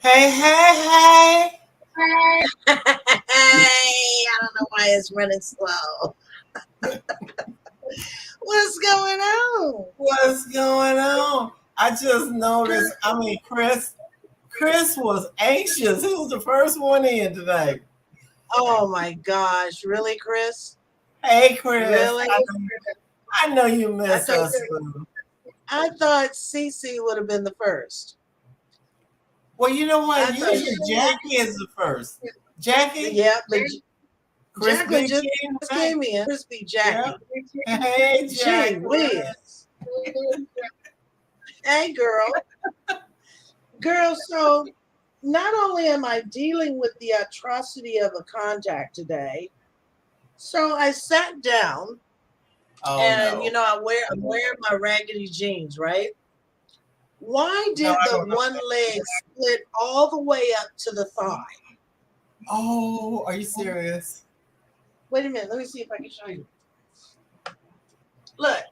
Hey, hey, hey. Hey, I don't know why it's running slow. What's going on? What's going on? I just noticed. Chris was anxious. He was the first one in today. Oh my gosh, really, Chris? Hey, Chris. Really? I know you I miss thought us, boo. I thought Cee Cee would have been the first. Well, you know what? I thought, Usually Jackie is the first. Jackie, yeah, but Chris Jacqueline Big just King tonight. came in. Crispy Yep. Jackie. Hey, Gee Jackie. whiz. Hey, girl. Girl, so not only am I dealing with the atrocity of a contact today, so I sat down Oh and no. I'm wearing my raggedy jeans, right? Why No, did I the don't know. one leg split all the way up to the thigh? Oh, are you serious? Wait a minute, let me see if I can show you. Look,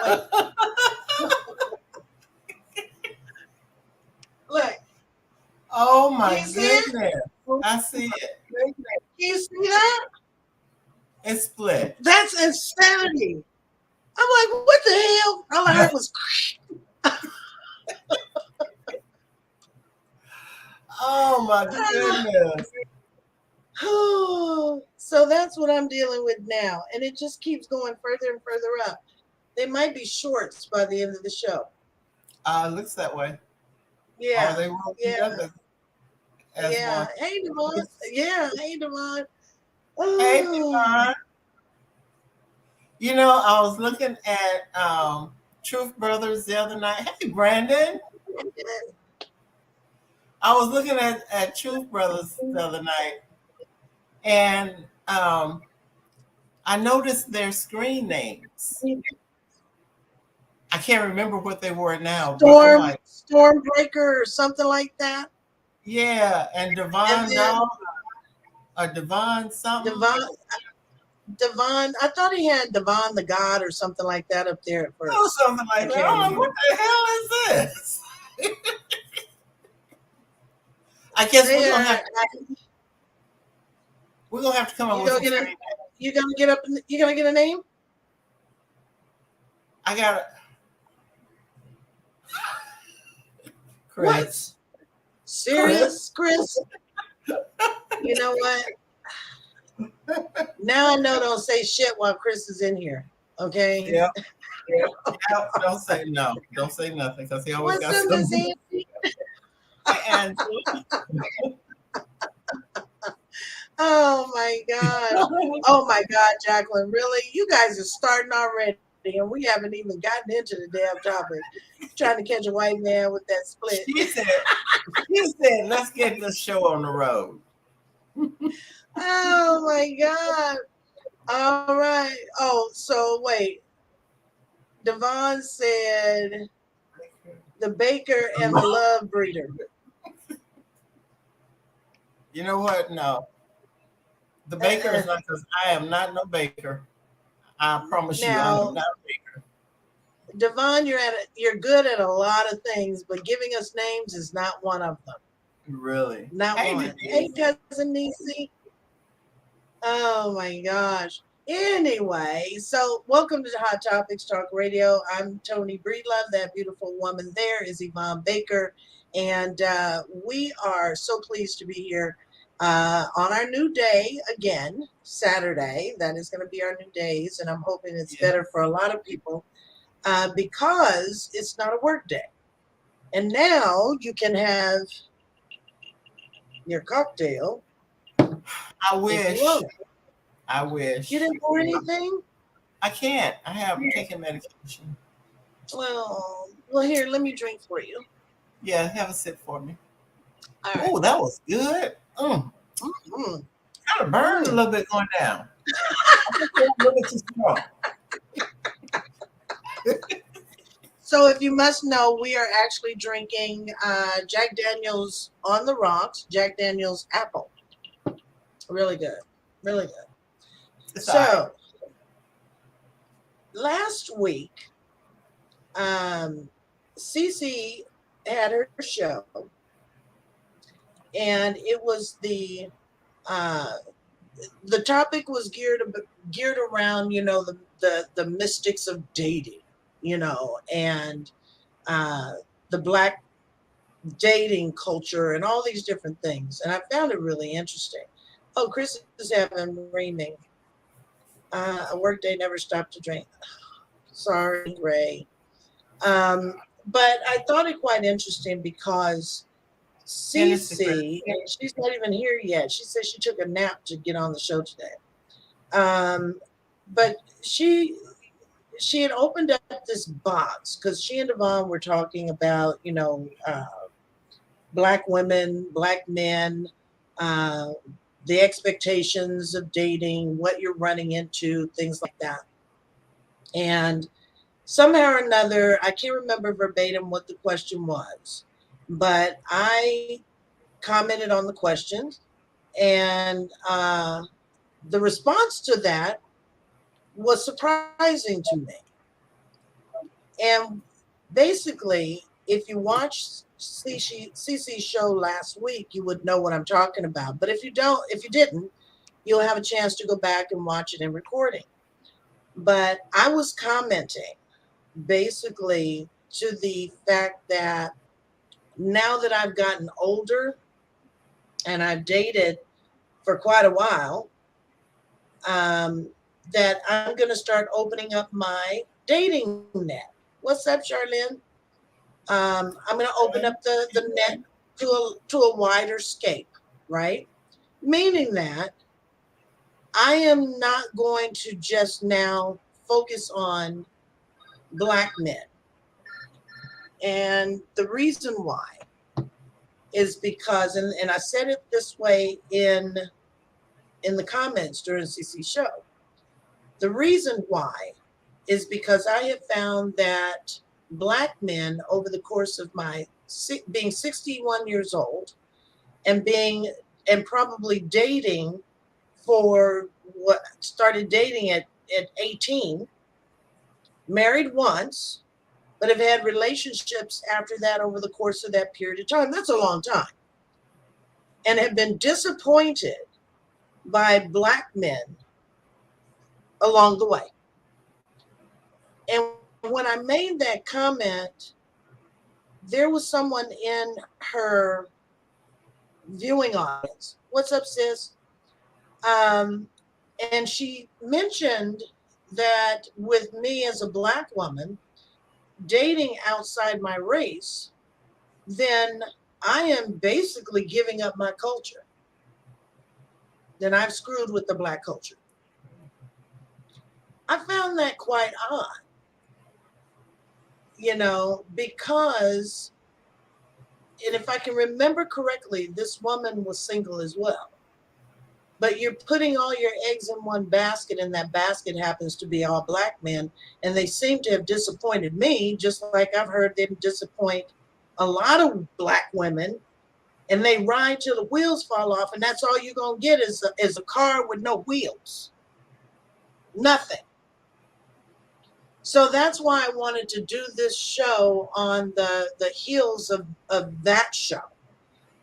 wait, look. Oh Can my you see it? goodness. I see it. Can you see that? It's split. That's insanity. I'm like, what the hell? All I heard was, Oh my goodness. so that's what I'm dealing with now. And it just keeps going further and further up. They might be shorts by the end of the show. Looks that way. Or Yeah, they roll yeah, together as yeah. one. Hey, Devon. Yeah, hey, Devon. Hey, Oh, Devon. You know, I was looking at Truth Brothers the other night. Hey, Brandon. I was looking at Truth Brothers the other night, and I noticed their screen names. I can't remember what they were now, but I'm like, Stormbreaker or something like that. yeah. And And Devon then Dog or Devon something. Devon, Devon, I thought he had Devon the God or something like that up there at Oh, first. something I like that. can't I'm like, remember. what the hell is this? I guess They are. we're gonna have to come up You with gonna some get a? screen. You gonna get up? You gonna get a name? I got What? Chris. Chris. Serious, Chris? You know what? Now I know don't say shit while Chris is in here. Okay. Yep. Yep. Don't say no. Don't say nothing because he always What's got up, Miss something. Angie? Hey, Angela. Oh my gosh. Oh my God, Jacqueline. Really? You guys are starting already, and we haven't even gotten into the damn topic. Trying to catch a white man with that split. she said. She said, "Let's get this show on the road." Oh my God. All right. Oh, so wait. Devon said the baker and the love breeder. You know what? No, the baker Uh-uh. is not because I am not no baker. I promise you, I am Now, not a baker. Devon, you're good at a lot of things, but giving us names is not one of them. Really. Not Hey, one. Hey, Denise. cousin Niecy. Oh my gosh. Anyway, so welcome to Hot Topics Talk Radio. I'm Tony Breedlove. That beautiful woman there is Yvonne Baker. And we are so pleased to be here on our new day again, Saturday. That is going to be our new days. And I'm hoping it's Yeah. better for a lot of people because it's not a work day. And now you can have your cocktail I if you want wish. it. I You wish. didn't pour anything? I can't. I have taken medication. Well, here, let me drink for you. Yeah, have a sip for me. All right. Oh, that was good. Mm, Kind of burned a mm. little bit going down. I think it's a little bit too strong. So, if you must know, we are actually drinking Jack Daniels on the rocks, Jack Daniels apple. Really good. Really good. It's all right. So, last week, Cee Cee had her show, and it was uh, the topic was geared around, you know, the mystics of dating, you know, and uh, the black dating culture and all these different things. And I found it really interesting. Oh, Chris is having reaming. A work day never stopped to drink. Sorry, Ray. Um, but I thought it quite interesting because And Cee Instagram. Cee, and she's not even here yet. She said she took a nap to get on the show today. Um, but she she had opened up this box because she and Devon were talking about, you know, black women, black men, uh, the expectations of dating, what you're running into, things like that. And somehow or another, I can't remember verbatim what the question was, but I commented on the questions, and the response to that was surprising to me. And basically, if you watched Cece's show last week, you would know what I'm talking about. But if you didn't, you'll have a chance to go back and watch it in recording. But I was commenting basically to the fact that now that I've gotten older and I've dated for quite a while, um, that I'm going to start opening up my dating net. What's up, Charlene? I'm going to open up the net to a wider scape, right? Meaning that I am not going to just now focus on black men. And the reason why is because, and I said it this way in the comments during CC's show. The reason why is because I have found that black men over the course of my being 61 years old and being and probably dating for what started dating at 18, married once, but have had relationships after that over the course of that period of time. That's a long time. And have been disappointed by black men along the way. And when I made that comment, there was someone in her viewing audience. What's up, sis? Um, and she mentioned that with me as a black woman dating outside my race, then I am basically giving up my culture. Then I've screwed with the black culture. I found that quite odd, you know, because, and if I can remember correctly, this woman was single as well. But you're putting all your eggs in one basket, and that basket happens to be all black men. And they seem to have disappointed me, just like I've heard them disappoint a lot of black women. And they ride till the wheels fall off, and that's all you're going to get is a car with no wheels. Nothing. So that's why I wanted to do this show on the heels of that show,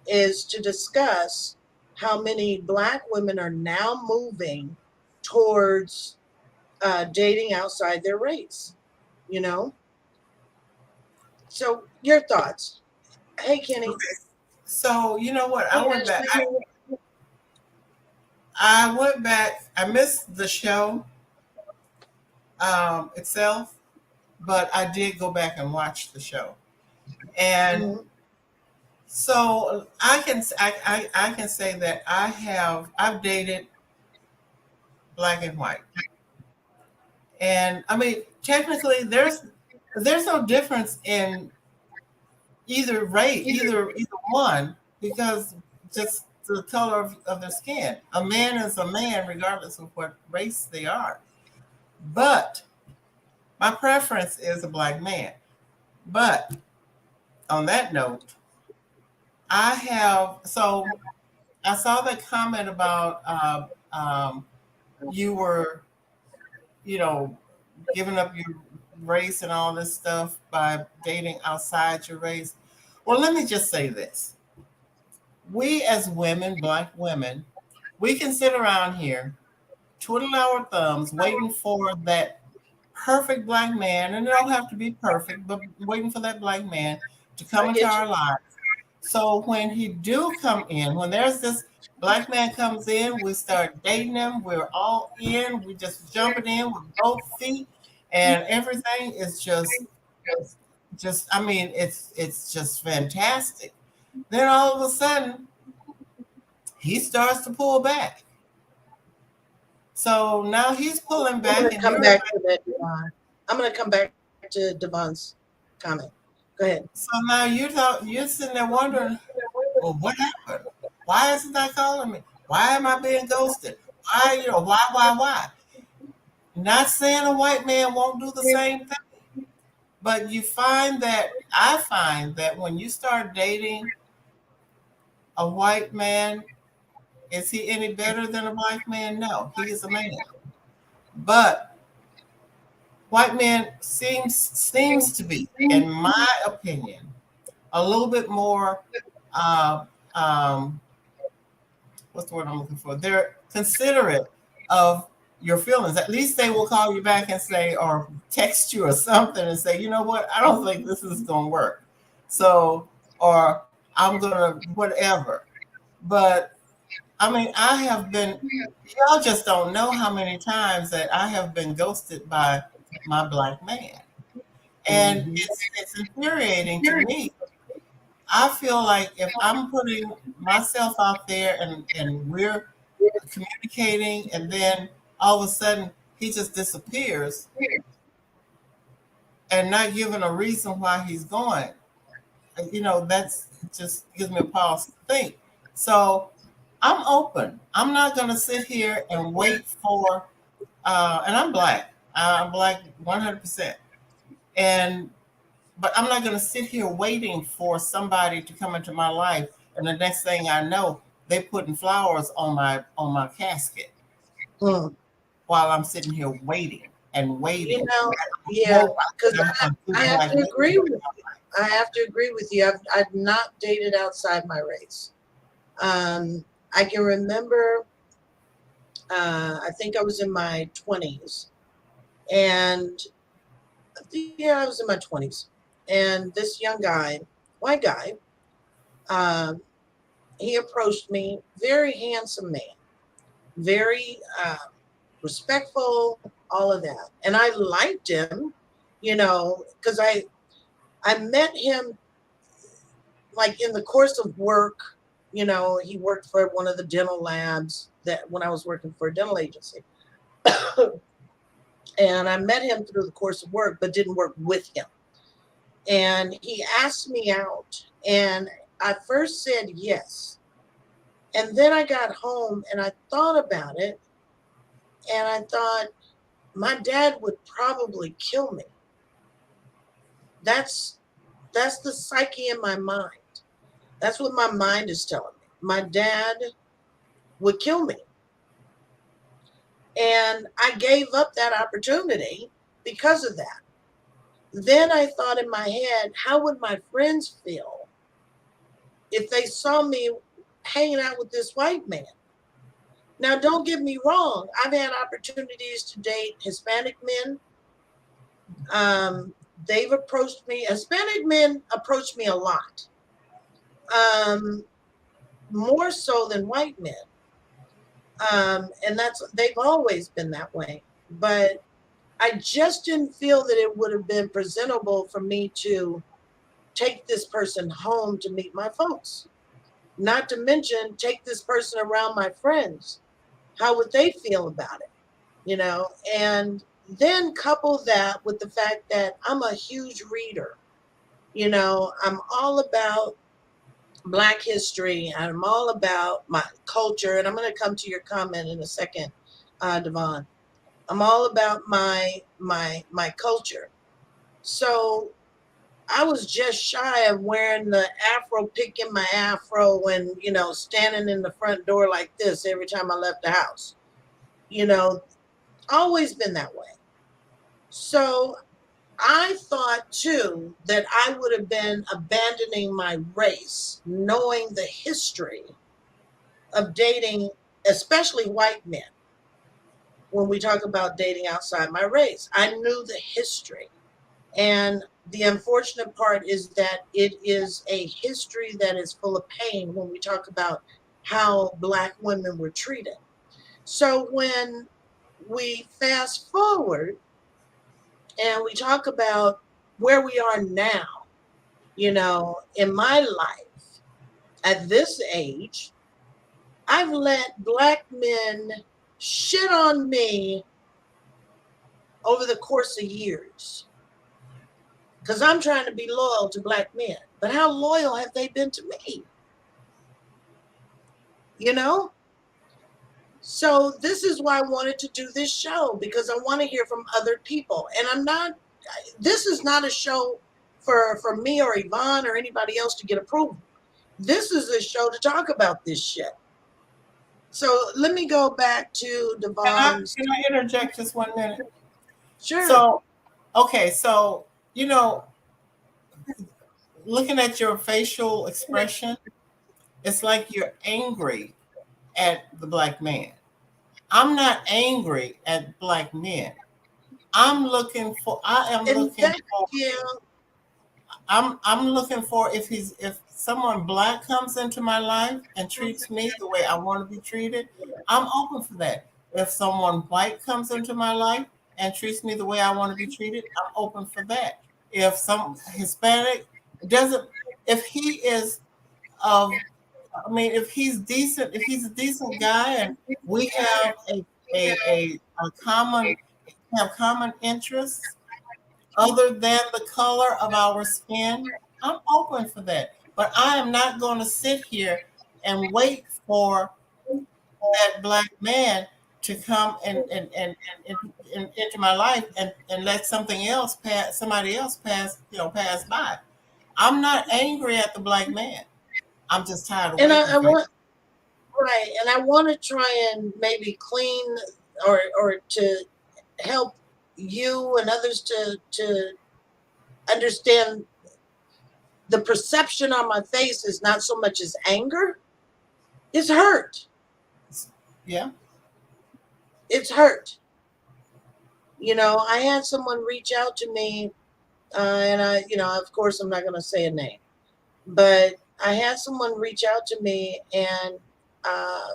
is to discuss how many black women are now moving towards dating outside their race, you know? So your thoughts. Hey, Kenny. Okay. So you know what? Hey, Ashley. I went back. I missed the show itself, but I did go back and watch the show. And Mhm. so I can say that I've dated black and white. And I mean, technically, there's no difference in either race, either one, because just the color of their skin. A man is a man, regardless of what race they are. But my preference is a black man. But on that note, I saw the comment about you were, you know, giving up your race and all this stuff by dating outside your race. Well, let me just say this. We as women, black women, we can sit around here twiddling our thumbs, waiting for that perfect black man, and it don't have to be perfect, but waiting for that black man to come I into get you. our lives. So when he do come in, when there's this black man comes in, we start dating him. We're all in. We just jumping in with both feet, and everything is just. I mean, it's just fantastic. Then all of a sudden, he starts to pull back. So now he's pulling I'm back, going to and come you're back like, to that, Devon. I'm going to come back to Devon's comment. Go ahead. so now you're sitting there wondering, well, what happened? Why isn't that calling me? Why am I being ghosted? Why, why? Not saying a white man won't do the same thing, but I find that when you start dating a white man, is he any better than a black man? No, he is a man. But white man seems to be, in my opinion, a little bit more uh, um, what's the word I'm looking for? They're considerate of your feelings. At least they will call you back and say, or text you or something and say, you know what, I don't think this is going to work. So, or I'm going to whatever. But I mean, I have been, y'all just don't know how many times that I have been ghosted by my black man. And Mm-hmm. it's infuriating to me. I feel like if I'm putting myself out there and we're communicating, and then all of a sudden he just disappears and not giving a reason why he's going. That's just gives me a pause to think. So I'm open. I'm not going to sit here and wait for, and I'm black. I'm black 100%. And but I'm not going to sit here waiting for somebody to come into my life, and the next thing I know, they putting flowers on my casket Hmm. while I'm sitting here waiting and You waiting. know, I yeah, hope because a good I have black to man. agree with you. I have to agree with you. I've not dated outside my race. I can remember, I think I was in my 20s, and yeah, I was in my 20s, and this young guy, white guy, um, he approached me, very handsome man, very respectful, all of that, and I liked him, because I met him like in the course of work. He worked for one of the dental labs that when I was working for a dental agency. And I met him through the course of work, but didn't work with him. And he asked me out, and I first said yes. And then I got home and I thought about it, and I thought my dad would probably kill me. That's that's the psyche in my mind. That's what my mind is telling me. My dad would kill me. And I gave up that opportunity because of that. Then I thought in my head, how would my friends feel if they saw me hanging out with this white man? Now, don't get me wrong. I've had opportunities to date Hispanic men. Um, they've approached me. Hispanic men approach me a lot, um, more so than white men. And they've always been that way. But I just didn't feel that it would have been presentable for me to take this person home to meet my folks. Not to mention take this person around my friends. How would they feel about it? And then couple that with the fact that I'm a huge reader. I'm all about Black history. I'm all about my culture. And I'm going to come to your comment in a second, Devon. I'm all about my culture. So I was just shy of wearing the afro, picking my afro, and standing in the front door like this every time I left the house. You know, Always been that way. So I thought too that I would have been abandoning my race, knowing the history of dating, especially white men. When we talk about dating outside my race, I knew the history. And the unfortunate part is that it is a history that is full of pain when we talk about how Black women were treated. So when we fast forward and we talk about where we are now, in my life at this age, I've let Black men shit on me over the course of years because I'm trying to be loyal to Black men. But how loyal have they been to me? You know? So this is why I wanted to do this show, because I want to hear from other people. And this is not a show for me or Yvonne or anybody else to get approval. This is a show to talk about this shit. So let me go back to Devon's. Can I interject just 1 minute? Sure. So, okay, so looking at your facial expression, it's like you're angry at the Black man. I'm not angry at Black men. I am And looking thank for you. I'm looking for if someone Black comes into my life and treats me the way I want to be treated, I'm open for that. If someone white comes into my life and treats me the way I want to be treated, I'm open for that. If some Hispanic doesn't, if he is of, I mean, if he's decent, if he's a decent guy, and we have a common have common interests other than the color of our skin, I'm open for that. But I am not going to sit here and wait for that Black man to come and into my life and let somebody else pass by. I'm not angry at the Black man. I'm just tired of And waiting I for him. want right, and I want to try and maybe clean or to help you and others to understand the perception on my face is not so much as anger, it's hurt. Yeah. It's hurt. I had someone reach out to me, and of course, I'm not going to say a name, but I had someone reach out to me, and uh,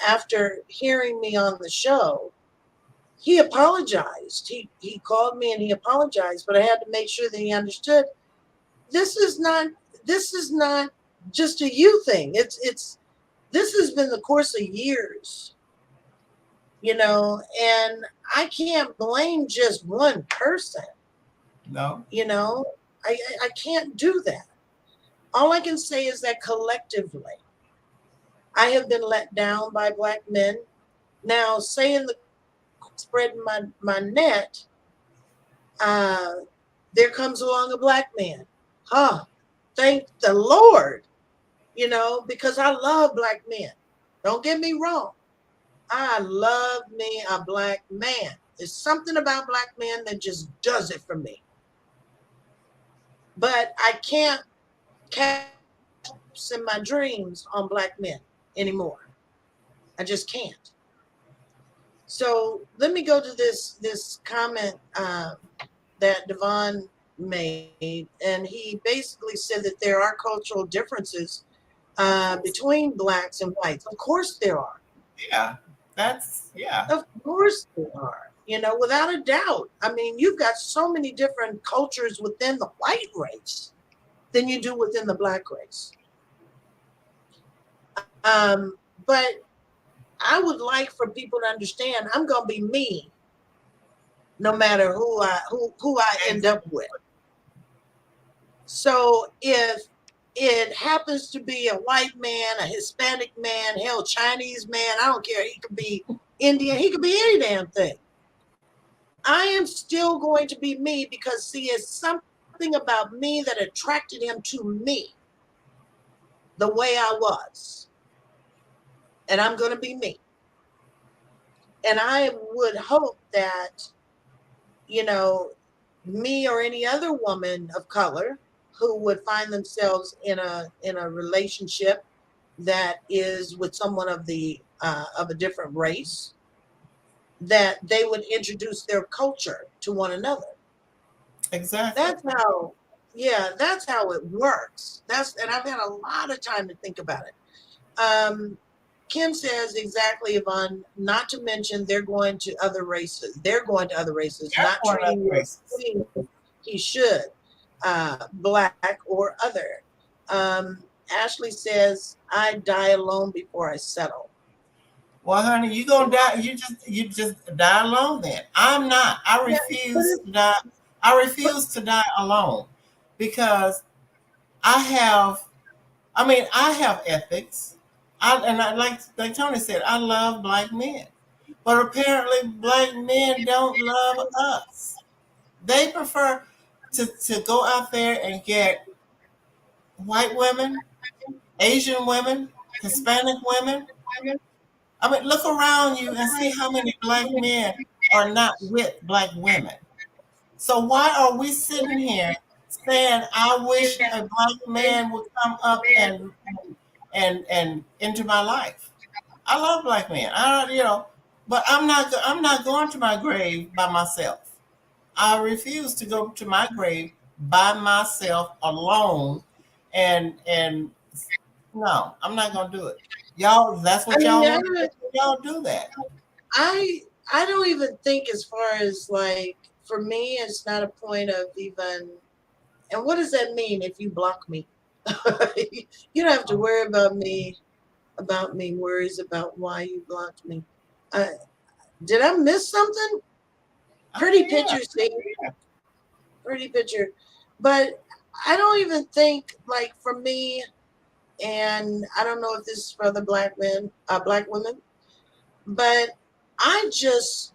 after hearing me on the show, he apologized. He called me and he apologized, but I had to make sure that he understood this is not this is not just a you thing. It's this has been the course of years, and I can't blame just one person. No. I can't do that. All I can say is that collectively, I have been let down by Black men. Now, saying the spreading my net, uh, there comes along a Black man. Huh. Thank the Lord, because I love Black men. Don't get me wrong. I love me a Black man. There's something about Black men that just does it for me. But I can't cast in my dreams on Black men anymore. I just can't. So let me go to this comment that Devon made, and he basically said that there are cultural differences between Blacks and whites. Of course there are. Yeah. Yeah. Of course there are. Without a doubt. I mean, you've got so many different cultures within the white race than you do within the Black race. But I would like for people to understand I'm gonna be me no matter who I end up with. So if it happens to be a white man, a Hispanic man, hell, Chinese man, I don't care. He could be Indian, he could be any damn thing. I am still going to be me because, see, it's something about me that attracted him to me the way I was. And I'm going to be me. And I would hope that, you know, me or any other woman of color who would find themselves in a relationship that is with someone of a different race, that they would introduce their culture to one another. Exactly. That's how, yeah, that's how it works. And I've had a lot of time to think about it. Kim says exactly, Yvonne, not to mention they're going to other races. They're going to other races, That's not one of treating the you as races. queen he should, black or other. Ashley says, I die alone before I settle. Well, honey, you gonna die. You just die alone. Then I'm not. I Yeah, but refuse to die. I but refuse to die alone because I have. I mean, I have ethics. Like Tony said, I love black men, but apparently black men don't love us. They prefer to go out there and get white women, Asian women, Hispanic women. I mean, look around you and see how many black men are not with black women. So why are we sitting here saying, "I wish a black man would come up and into my life"? I love black men. But I'm not going to my grave by myself. I refuse to go to my grave by myself alone, and no, I'm not gonna do it. Y'all, that's I what mean, y'all want to do. Y'all do that. I I don't even think as far as like for me, it's not a point of even. And what does that mean if you block me? You don't have to worry about me worries about why you blocked me. Uh, did I miss something? Pretty Yeah. picture, Steve. Pretty picture. But I don't even think like for me, and I don't know if this is for other black men, black women, but I just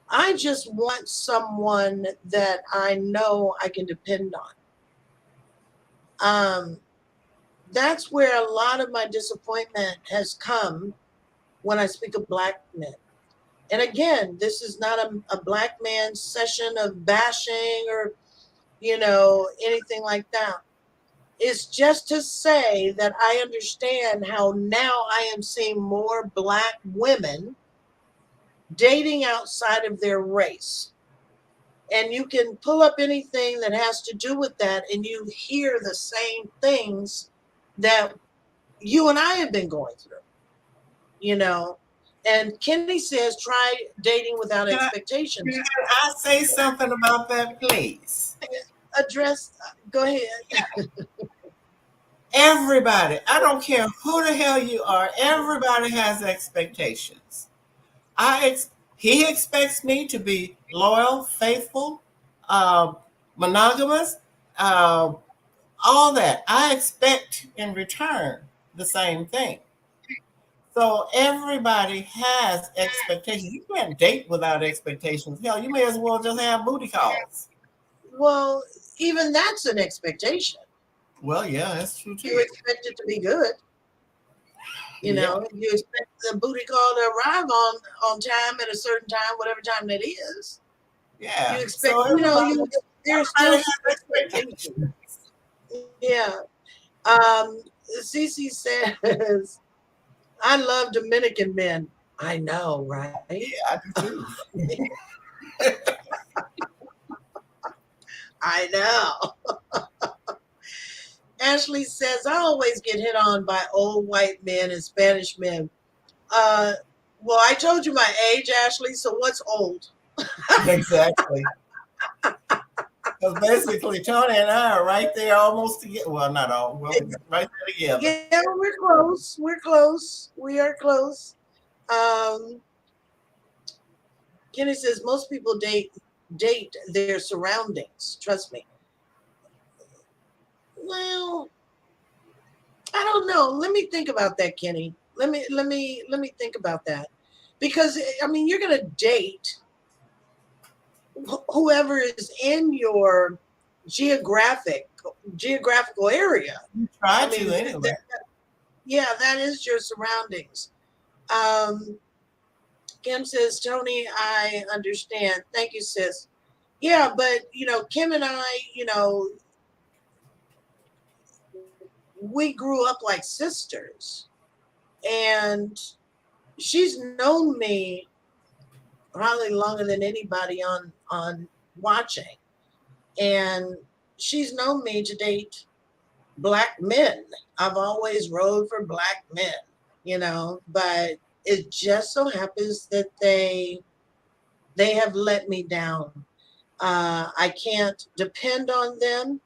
I just want someone that I know I can depend on. That's where a lot of my disappointment has come when I speak of black men. And again, this is not a black man session of bashing or, anything like that. It's just to say that I understand how now I am seeing more black women dating outside of their race. And you can pull up anything that has to do with that, and you hear the same things that you and I have been going through, you know. And Kenny says, try dating without Can I, expectations. can I say something about that, please? Address, go ahead. Everybody, I don't care who the hell you are, everybody has expectations. He expects me to be loyal, faithful, uh, monogamous, uh, all that. I expect in return the same thing. So everybody has expectations. You can't date without expectations. Hell, you may as well just have booty calls. Well, even that's an expectation. Well, yeah, that's true You too. expect it to be good. Yeah, You expect the booty call to arrive on time at a certain time, whatever time that is. You yeah. expect, So there's still everybody some has expectation. expectations. Yeah. Um, Cee Cee says, I love Dominican men. I know, right? Yeah, I do too. I know. Ashley says, I always get hit on by old white men and Spanish men. Uh, well, I told you my age, Ashley, so what's old? Exactly. Because basically, Tony and I are right there almost together. Well, not all. Well, we're right there together. Yeah, we're close. We're close. We are close. Um, Kenny says most people date their surroundings. Trust me. Well, I don't know. Let me think about that, Kenny. Let me think about that, because I mean, you're gonna date whoever is in your geographic geographical area. You try I mean, to anyway. yeah, that is your surroundings. Um, Kim says, Tony, I understand. Thank you, sis. Yeah, but Kim and I, we grew up like sisters, and she's known me probably longer than anybody on watching, and she's known me to date black men. I've always rode for black men, but it just so happens that they have let me down. I can't depend on them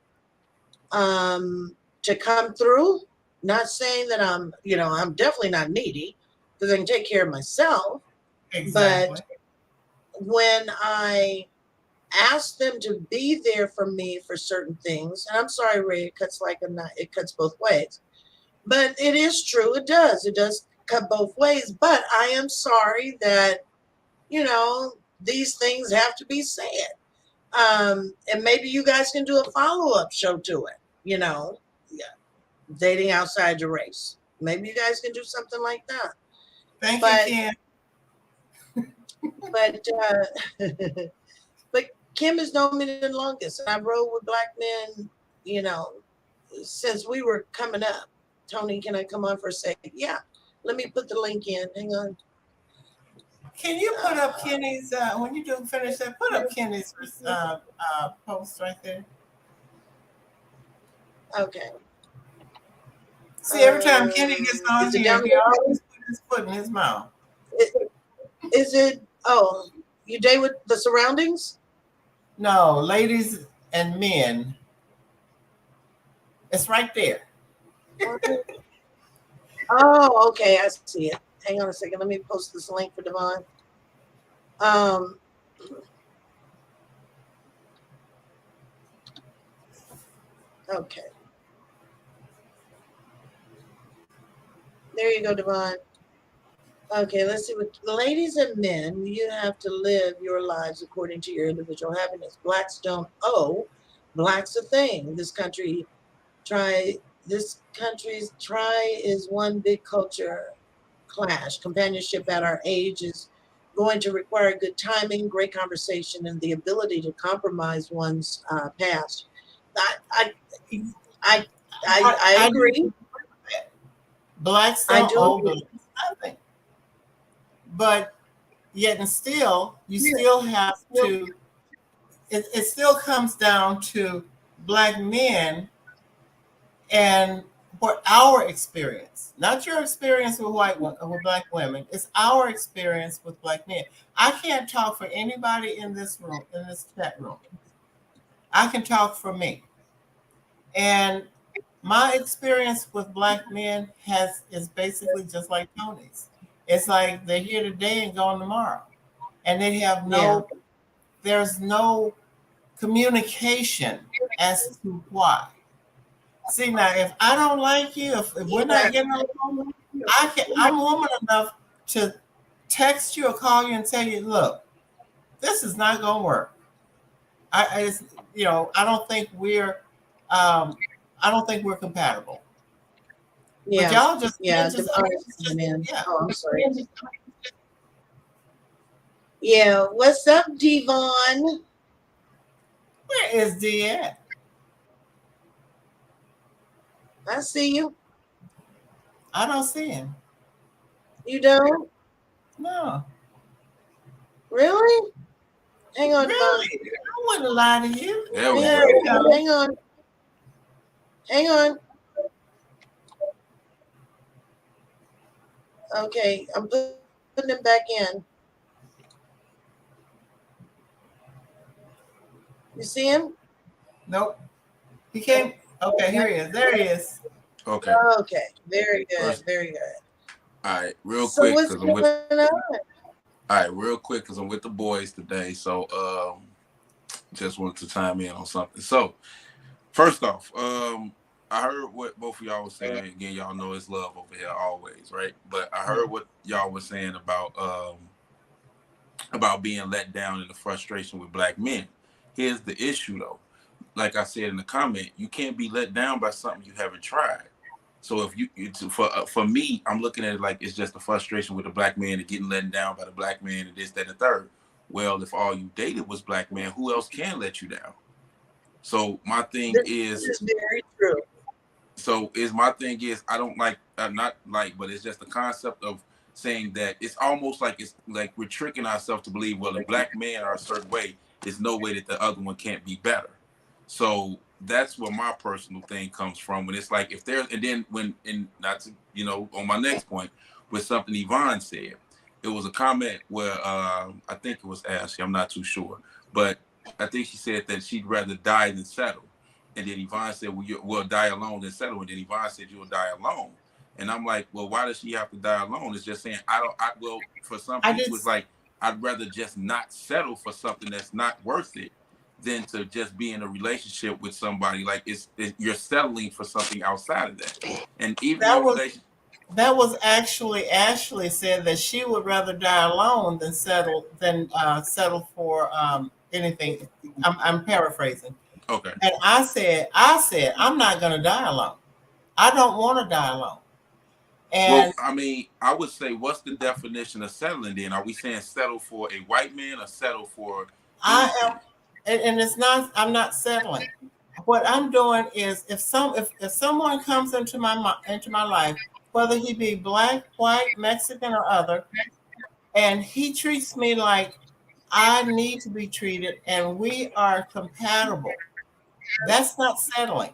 to come through. Not saying that I'm definitely not needy because I can take care of myself. Exactly. But when I ask them to be there for me for certain things, and I'm sorry, Ray, it cuts like a knife, it cuts both ways. But it is true, it does cut both ways. But I am sorry that, these things have to be said. And maybe you guys can do a follow-up show to it, yeah, dating outside your race. Maybe you guys can do something like that. Thank you, But Ken. but but Kim has known me the longest, and I've rode with black men, you know, since we were coming up. Tony, can I come on for a second? Yeah. Let me put the link in. Hang on. Can you put up Kenny's when you do finish that? Put up Kenny's post right there. Okay. See, every time Kenny gets on Is it here, down he always put his foot in his mouth. Is it? Oh, you date with the surroundings? No, ladies and men. It's right there. Oh, okay. I see it. Hang on a second. Let me post this link for Devon. Okay. There you go, Devon. Okay, let's see what ladies and men, you have to live your lives according to your individual happiness. Blacks don't owe blacks a thing. This country's try is one big culture clash. Companionship at our age is going to require good timing, great conversation, and the ability to compromise one's past. I I I I agree. Blacks I don't do owe agree. blacks nothing. But yet and still, you still have to, it still comes down to black men and what our experience, not your experience with with black women, it's our experience with black men. I can't talk for anybody in this room, in this chat room. I can talk for me. And my experience with black men is basically just like Tony's. It's like they're here today and gone tomorrow. And they have Yeah. there's no communication as to why. See, now if I don't like you, if we're not getting along, I'm woman enough to text you or call you and tell you, look, this is not gonna work. I don't think we're compatible. But Yeah. y'all just, Yeah. just, Devon it's is just, in. yeah. Oh, I'm sorry. Yeah. What's up, Devon? Where is D at? I see you. I don't see him. You don't? No. Really? Hang on, Devon. Really? I wouldn't lie to you. There we Yeah. go. Hang on. Hang on. Okay. I'm putting him back in. You see him? Nope. He came. Okay, here he is. There he is. Okay. Okay. Very good. First- Very good. All right, real So quick what's because I'm going with. on? All right, real quick because I'm with the boys today. So just wanted to chime in on something. So first off, I heard what both of y'all were saying. Again, y'all know it's love over here always, right? But I heard what y'all were saying about being let down and the frustration with black men. Here's the issue though. Like I said in the comment, you can't be let down by something you haven't tried. So if for me, I'm looking at it like it's just a frustration with the black man and getting let down by the black man and this, that, and the third. well, if all you dated was black men, who else can let you down? So my thing This is, is very true. my thing is, I don't like, not like, but it's just the concept of saying that it's almost like it's like we're tricking ourselves to believe, well, if black men are a certain way, there's no way that the other one can't be better. So that's where my personal thing comes from. When it's like, if there's, and then when, and not to, on my next point, with something Yvonne said, it was a comment where I think it was Ashley, I'm not too sure, but I think she said that she'd rather die than settle. And then Yvonne said, well, we'll die alone than settle. And then Yvonne said, you'll die alone. And I'm like, well, why does she have to die alone? It's just saying, well, for some people, it's like, I'd rather just not settle for something that's not worth it than to just be in a relationship with somebody. Like you're settling for something outside of that. And even that was actually Ashley said that she would rather die alone than settle for anything. I'm paraphrasing. Okay. And I said, I'm not going to die alone. I don't want to die alone. And well, I mean, I would say, what's the definition of settling then? Are we saying settle for a white man or settle for anything? I am, and it's not, I'm not settling. What I'm doing is if someone comes into my life, whether he be black, white, Mexican, or other, and he treats me like I need to be treated and we are compatible, that's not settling.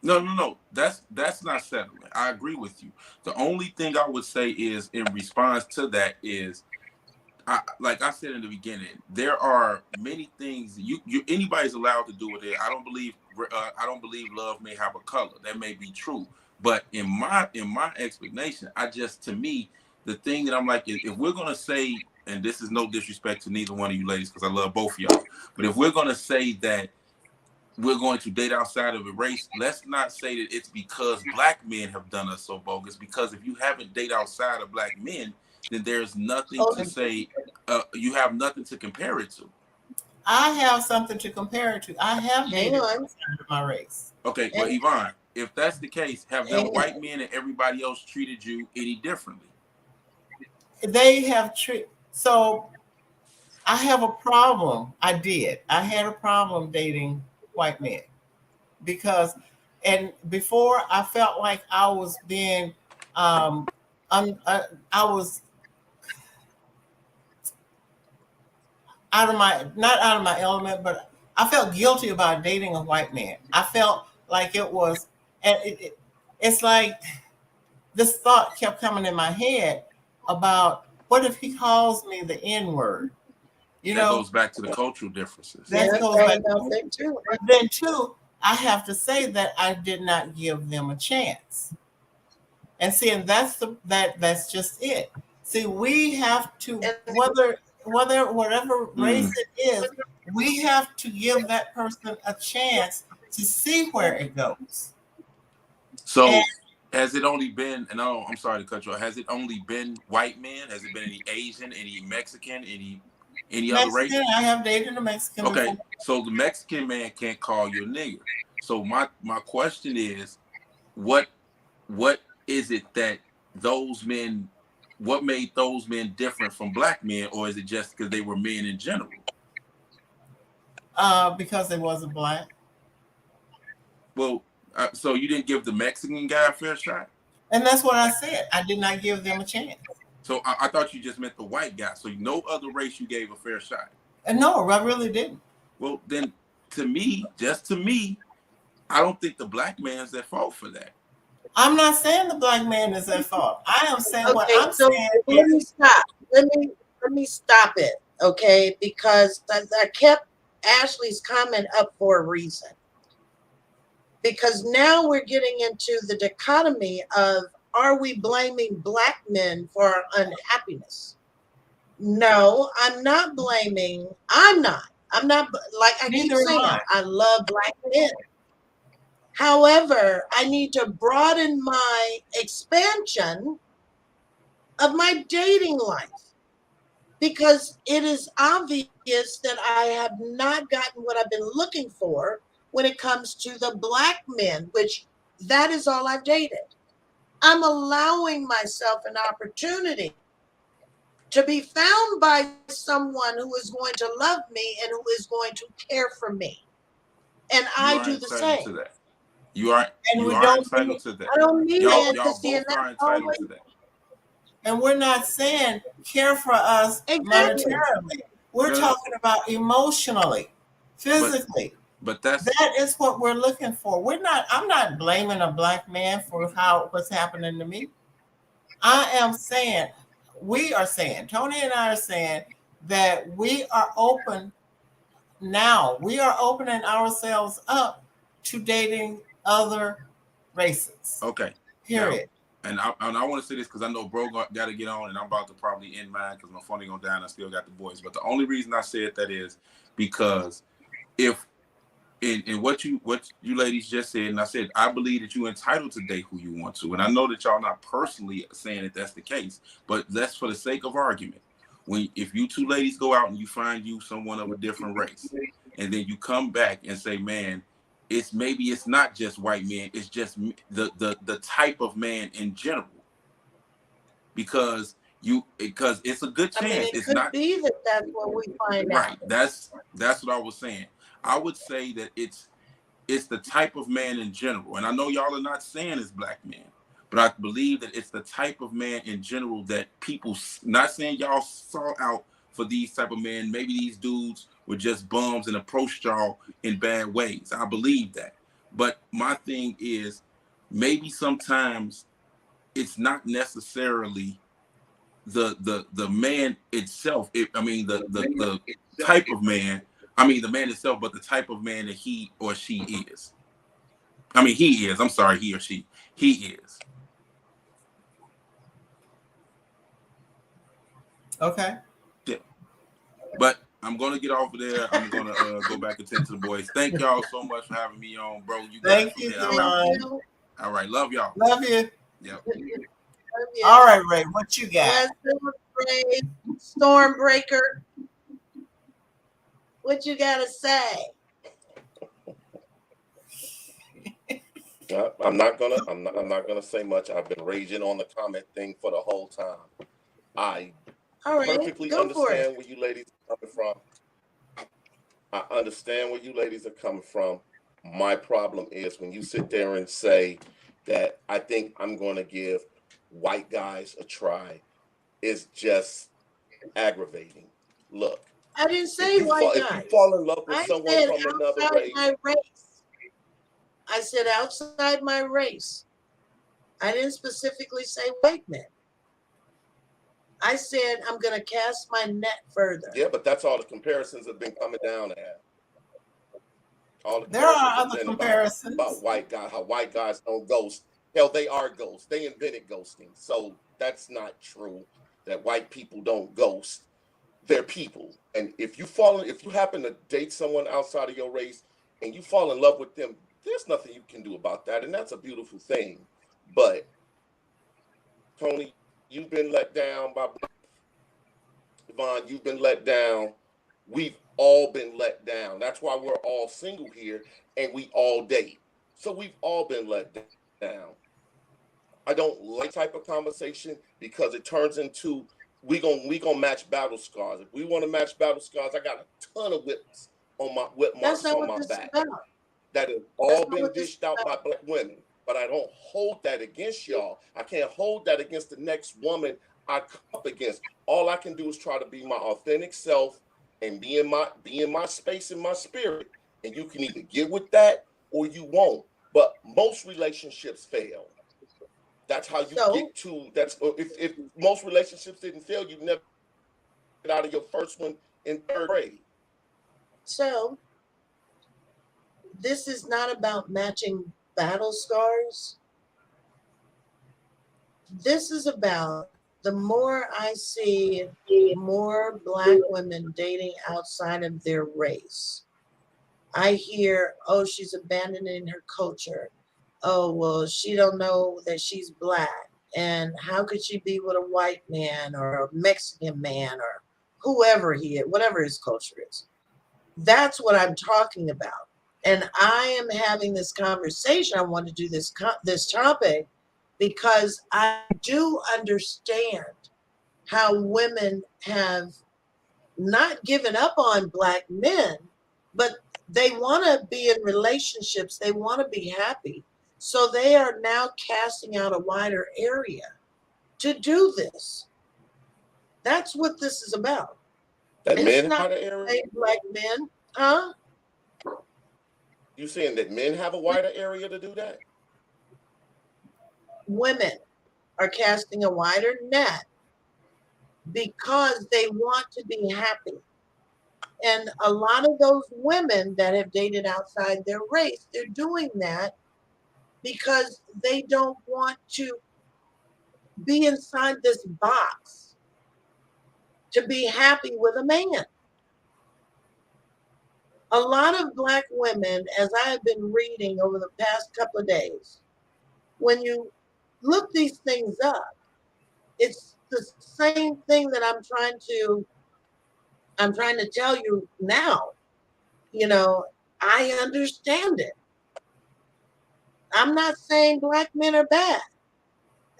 No. That's not settling. I agree with you. The only thing I would say is in response to that is, like I said in the beginning, there are many things anybody's allowed to do with it. I don't believe love may have a color. That may be true, but in my explanation, to me, the thing that I'm like, if we're gonna say, and this is no disrespect to neither one of you ladies because I love both of y'all, but if we're gonna say that we're going to date outside of a race, let's not say that it's because black men have done us so bogus, because if you haven't dated outside of black men, then there's nothing to say, you have nothing to compare it to. I have something to compare it to. I have dated outside of my race. Okay, well, Yvonne, if that's the case, have them white men and everybody else treated you any differently? They have so I have a problem. I had a problem dating white men and before I felt like I was being, I was not out of my element, but I felt guilty about dating a white man. I felt like it was, and it's like this thought kept coming in my head about what if he calls me the N-word? That goes back to the cultural differences. That goes back too. Then too, I have to say that I did not give them a chance. And see, and that's just it. See, we have to, whatever race it is, we have to give that person a chance to see where it goes. So has it only been, and I'm sorry to cut you off, has it only been white men? Has it been any Asian, any Mexican, any other race? I have dated a Mexican. Okay, before. So the Mexican man can't call you a nigger. So my question is, what is it that those men, what made those men different from black men, or is it just because they were men in general? Because they wasn't black. Well, so you didn't give the Mexican guy a fair shot? And that's what I said. I did not give them a chance. So I thought you just meant the white guy. So no other race you gave a fair shot? No, I really didn't. Well, then to me, I don't think the black man's at fault for that. I'm not saying the black man is at fault. I am saying what I'm saying. Let me stop. Let me stop it, okay? Because I kept Ashley's comment up for a reason. Because now we're getting into the dichotomy of, are we blaming black men for our unhappiness? No, I'm not blaming. I'm not, like I keep saying, I love black men. However, I need to broaden my expansion of my dating life, because it is obvious that I have not gotten what I've been looking for when it comes to the black men, which that is all I've dated. I'm allowing myself an opportunity to be found by someone who is going to love me and who is going to care for me. And I do the same. To that. You are entitled to that. I don't need y'all empathy, both are entitled to that. And we're not saying care for us monetarily. We're talking about emotionally, physically. But that is what we're looking for. I'm not blaming a black man for what's happening to me. I am saying, we are saying, Tony and I are saying that we are open now. We are opening ourselves up to dating other races. Okay. Period. Now, and I want to say this because I know bro got to get on, and I'm about to probably end mine because my phone ain't gonna die and I still got the boys. But the only reason I said that is because if in what you ladies just said, and I said I believe that you're entitled to date who you want to, and I know that y'all not personally saying that that's the case, but that's for the sake of argument. If you two ladies go out and you find you someone of a different race, and then you come back and say, man, it's not just white men, it's just the type of man in general, because it's a good chance. I mean, it could be that's what we find out. Right. That's what I was saying. I would say that it's the type of man in general, and I know y'all are not saying it's black men, but I believe that it's the type of man in general that people, not saying y'all saw out for these type of men. Maybe these dudes were just bums and approached y'all in bad ways. I believe that. But my thing is, maybe sometimes it's not necessarily the man itself. The type of man. I mean, the man itself, but the type of man that he or she is. I mean, he is. I'm sorry, he or she. He is. Okay. Yeah. But I'm going to get off of there. I'm going to go back and tend to the boys. Thank y'all so much for having me on, bro. Thank you, All right. Love y'all. Love you. Yep. All right, Ray. What you got? Stormbreaker. What you got to say? I'm not gonna say much. I've been raging on the comment thing for the whole time. I perfectly understand where you ladies are coming from. I understand where you ladies are coming from. My problem is when you sit there and say that I think I'm going to give white guys a try, is just aggravating. Look, I didn't say white guys. If you fall in love with someone from another race. I said outside my race. I didn't specifically say white men. I said I'm going to cast my net further. Yeah, but that's all the comparisons have been coming down at. There are other comparisons about white guys, how white guys don't ghost. Hell, they are ghosts. They invented ghosting. So that's not true that white people don't ghost. They're people. And if you happen to date someone outside of your race and you fall in love with them, there's nothing you can do about that. And that's a beautiful thing. But Tony, you've been let down by Yvonne, you've been let down. We've all been let down. That's why we're all single here and we all date. So we've all been let down. I don't like type of conversation because it turns into we gonna match battle scars. If we want to match battle scars, I got a ton of whip marks on my back. That has all been dished out by black women. But I don't hold that against y'all. I can't hold that against the next woman I come up against. All I can do is try to be my authentic self and be in my space and my spirit. And you can either get with that or you won't. But most relationships fail. That's how you get to. That's if most relationships didn't fail, you'd never get out of your first one in third grade. So this is not about matching battle scars. This is about the more I see more black women dating outside of their race. I hear, oh, she's abandoning her culture. Oh, well, she don't know that she's black. And how could she be with a white man or a Mexican man or whoever he is, whatever his culture is? That's what I'm talking about. And I am having this conversation. I want to do this topic because I do understand how women have not given up on Black men, but they want to be in relationships. They want to be happy. So they are now casting out a wider area to do this. That's what this is about. That It's men not have an area? Black men, huh? You saying that men have a wider area to do that? Women are casting a wider net because they want to be happy. And a lot of those women that have dated outside their race, they're doing that because they don't want to be inside this box to be happy with a man. A lot of Black women, as I have been reading over the past couple of days, when you look these things up, it's the same thing that I'm trying to tell you now. You know, I understand it. I'm not saying Black men are bad.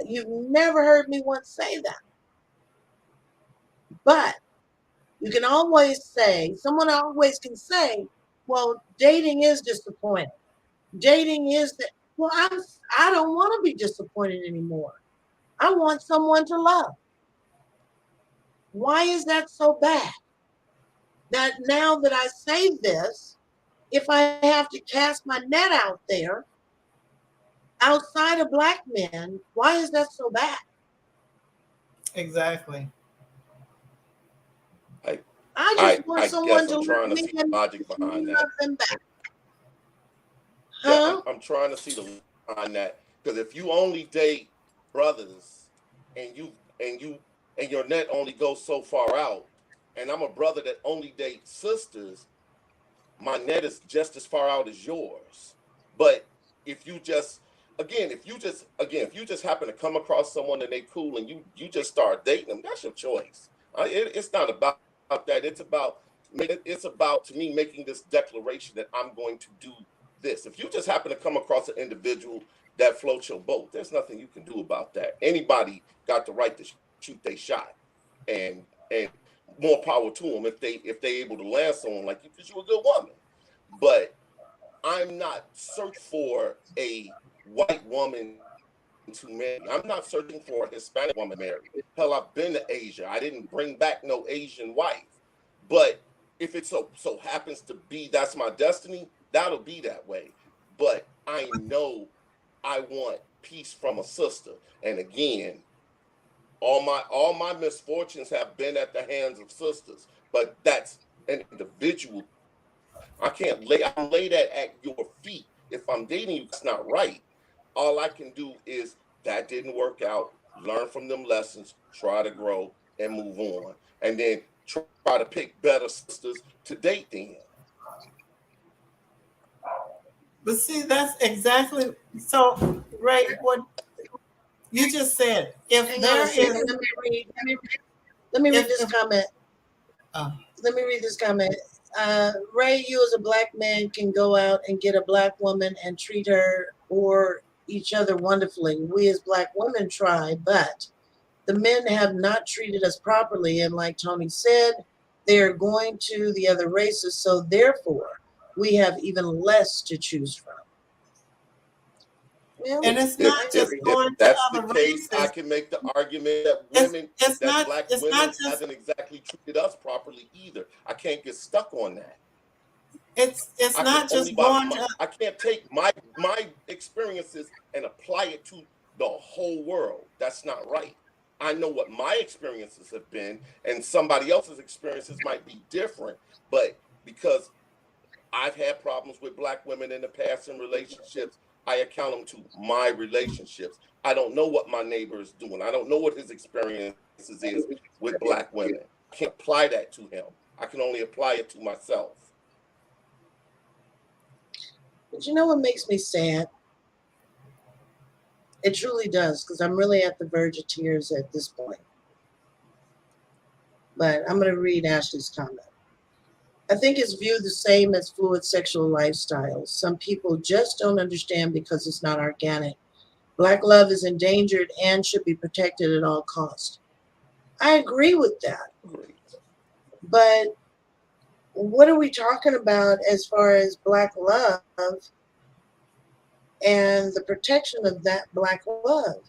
You've never heard me once say that. But you can always say, someone always can say, well, dating is disappointing. Dating is that, well, I don't want to be disappointed anymore. I want someone to love. Why is that so bad? That now that I say this, if I have to cast my net out there, outside of Black men, why is that so bad? Exactly. I just want someone to love me and logic behind love that. them back. Yeah, Huh? I'm trying to see the logic behind that, because if you only date brothers and your net only goes so far out, and I'm a brother that only dates sisters, my net is just as far out as yours. But if you just if you just happen to come across someone and they cool and you just start dating them, that's your choice. It's not about that. It's about, to me, making this declaration that I'm going to do this. If you just happen to come across an individual that floats your boat, there's nothing you can do about that. Anybody got the right to shoot their shot, and more power to them if they able to land someone like you, because you're a good woman. But I'm not searching for a white woman to marry. I'm not searching for a Hispanic woman to marry. Hell, I've been to Asia. I didn't bring back no Asian wife. But if it so happens to be that's my destiny, that'll be that way. But I know I want peace from a sister. And again, all my misfortunes have been at the hands of sisters. But that's an individual. I lay that at your feet. If I'm dating you, it's not right. All I can do is, that didn't work out, learn from them lessons, try to grow and move on. And then try to pick better sisters to date then. But see, that's exactly so. Right, what you just said. If Hang on a there second. is, Let me read if, this if comment. Let me read this comment. Ray, you as a Black man can go out and get a Black woman and treat her or each other wonderfully. We as Black women try, but the men have not treated us properly. And like Tony said, they are going to the other races. So therefore, we have even less to choose from. Well, and it's not just going If to that's the other case, I races. can make the argument that Black It's women not just haven't exactly treated us properly either. I can't get stuck on that. it's not just going to. I can't take my experiences and apply it to the whole world. That's not right. I know what my experiences have been, and somebody else's experiences might be different. But because I've had problems with Black women in the past in relationships, I account them to my relationships. I don't know what my neighbor is doing. I don't know what his experiences is with Black women. I can't apply that to him. I can only apply it to myself. But you know what makes me sad? It truly does, because I'm really at the verge of tears at this point. But I'm going to read Ashley's comment. I think it's viewed the same as fluid sexual lifestyles. Some people just don't understand because it's not organic. Black love is endangered and should be protected at all costs. I agree with that. Agreed. But what are we talking about as far as Black love and the protection of that Black love?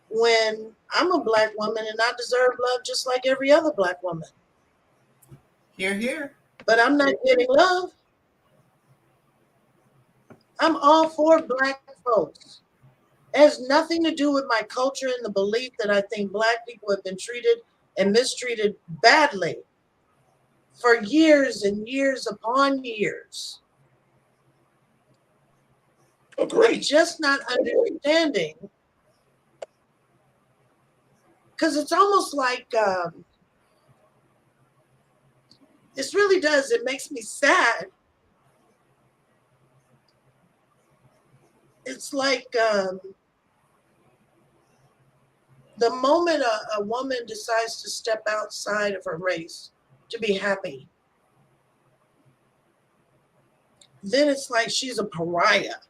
When I'm a Black woman and I deserve love just like every other Black woman. Here, here. But I'm not getting love. I'm all for Black folks. It has nothing to do with my culture and the belief that I think Black people have been treated and mistreated badly for years and years upon years. I'm Agreed. just not understanding. Because it's almost like, this really does, it makes me sad. It's like the moment a woman decides to step outside of her race to be happy, then it's like she's a pariah,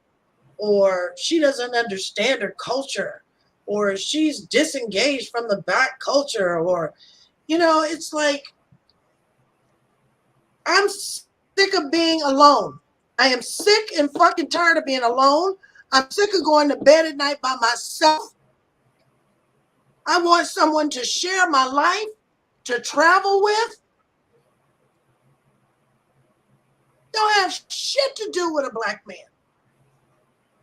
or she doesn't understand her culture, or she's disengaged from the Black culture, or, you know, it's like, I'm sick of being alone. I am sick and fucking tired of being alone. I'm sick of going to bed at night by myself. I want someone to share my life, to travel with. Don't have shit to do with a Black man.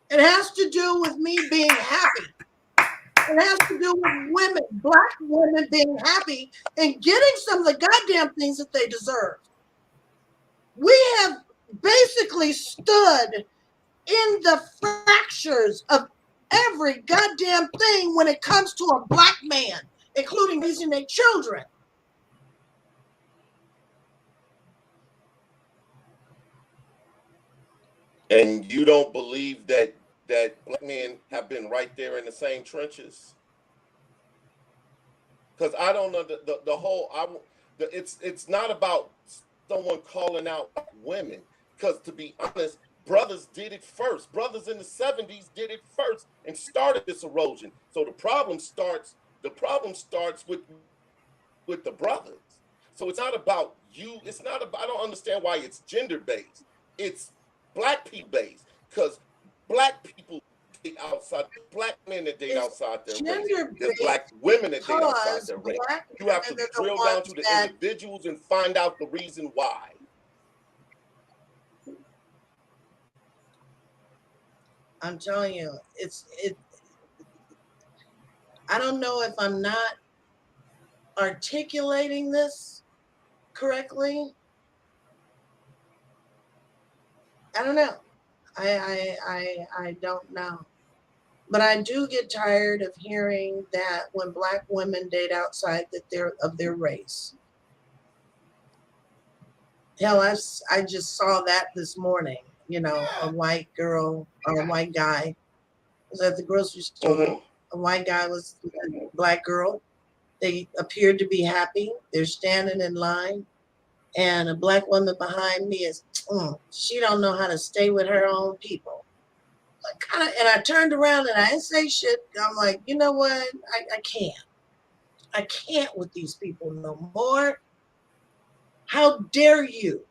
It has to do with me being happy. It has to do with women, Black women being happy and getting some of the goddamn things that they deserve. We have basically stood in the fractures of every goddamn thing when it comes to a Black man, including raising their children. And you don't believe that Black men have been right there in the same trenches? Because I don't know the whole. It's not about someone calling out women. Because to be honest, brothers did it first. Brothers in the 70s did it first and started this erosion. So the problem starts. The problem starts with the brothers. So it's not about you. It's not about. I don't understand why it's gender based. It's Black people based. Because Black people date outside. Black men that date outside their race. There's Black women that date outside their race. You have to drill down to the individuals and find out the reason why. I'm telling you, I don't know if I'm not articulating this correctly. I don't know. I don't know. But I do get tired of hearing that when Black women date outside of their race. Hell, I just saw that this morning. You know, a white girl or a white guy was at the grocery store. Mm-hmm. A white guy was a Black girl. They appeared to be happy. They're standing in line. And a Black woman behind me is, she don't know how to stay with her own people. And I turned around and I didn't say shit. I'm like, you know what? I can't. I can't with these people no more. How dare you?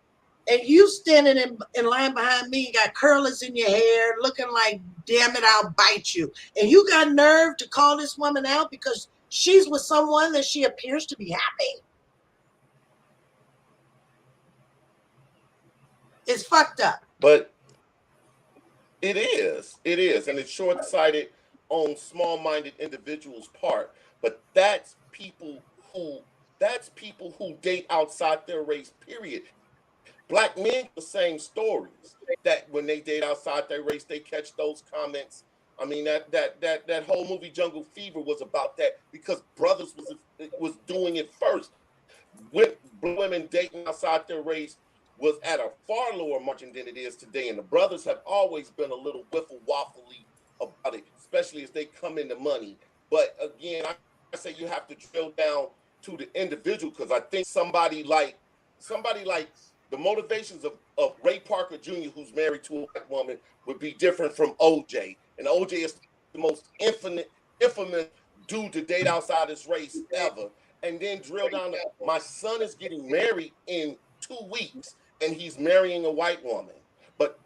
And you standing in line behind me, you got curlers in your hair, looking like, damn it, I'll bite you. And you got nerve to call this woman out because she's with someone that she appears to be happy? It's fucked up. But it is. And it's short-sighted on small-minded individuals' part. But that's people who date outside their race, period. Black men, the same stories, that when they date outside their race, they catch those comments. I mean, that whole movie Jungle Fever was about that because brothers was doing it first. Women dating outside their race was at a far lower margin than it is today, and the brothers have always been a little wiffle-waffly about it, especially as they come into money. But again, I say you have to drill down to the individual, because I think somebody like the motivations of Ray Parker Jr., who's married to a Black woman, would be different from OJ. And OJ is the most infamous dude to date outside his race ever. and then drill down to my son is getting married in 2 weeks and he's marrying a white woman. But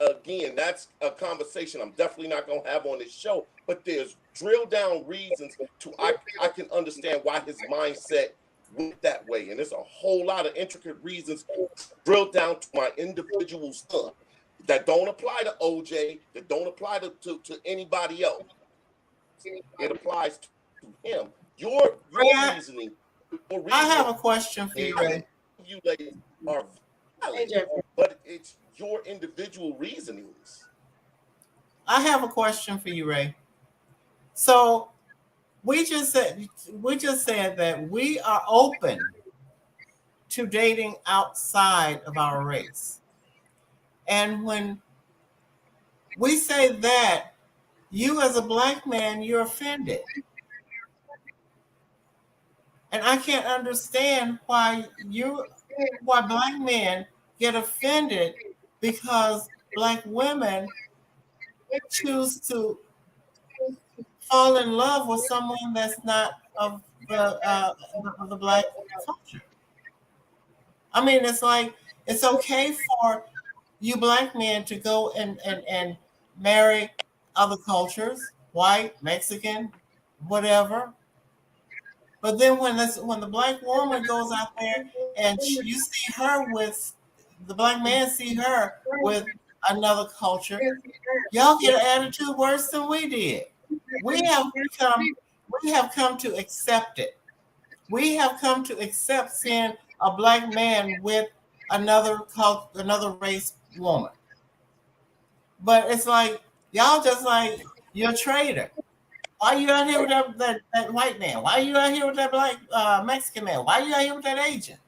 again, that's a conversation I'm definitely not going to have on this show, but there's drill down reasons to I can understand why his mindset went that way. And there's a whole lot of intricate reasons drilled down to my individual son that don't apply to OJ, that don't apply to anybody else. It applies to him. Your reasoning. I have a question for you, Ray. You ladies are valid, but it's your individual reasonings. I have a question for you, Ray. So we just said that we are open to dating outside of our race. And when we say that, you as a black man, you're offended. And I can't understand why black men get offended because black women choose to fall in love with someone that's not of the black culture. I mean, it's like it's okay for you black men to go and marry other cultures, white, Mexican, whatever. But then when the black woman goes out there and you see her with the black man see her with another culture, y'all get an attitude worse than we did. We have come to accept it. We have come to accept seeing a black man with another race woman. But it's like y'all just like you're a traitor. Why are you out here with that white man? Why are you out here with that black Mexican man? Why are you out here with that Asian?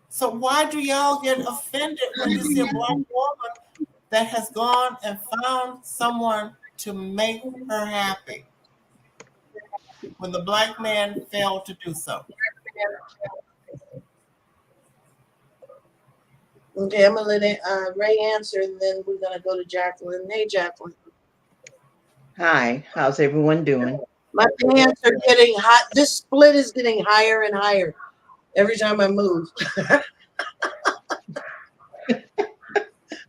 So why do y'all get offended when you see a black woman that has gone and found someone to make her happy when the black man failed to do so? Okay, I'm gonna let Ray answer, and then we're gonna go to Jacqueline. Hey, Jacqueline. Hi, how's everyone doing? My pants are getting hot. This split is getting higher and higher every time I move.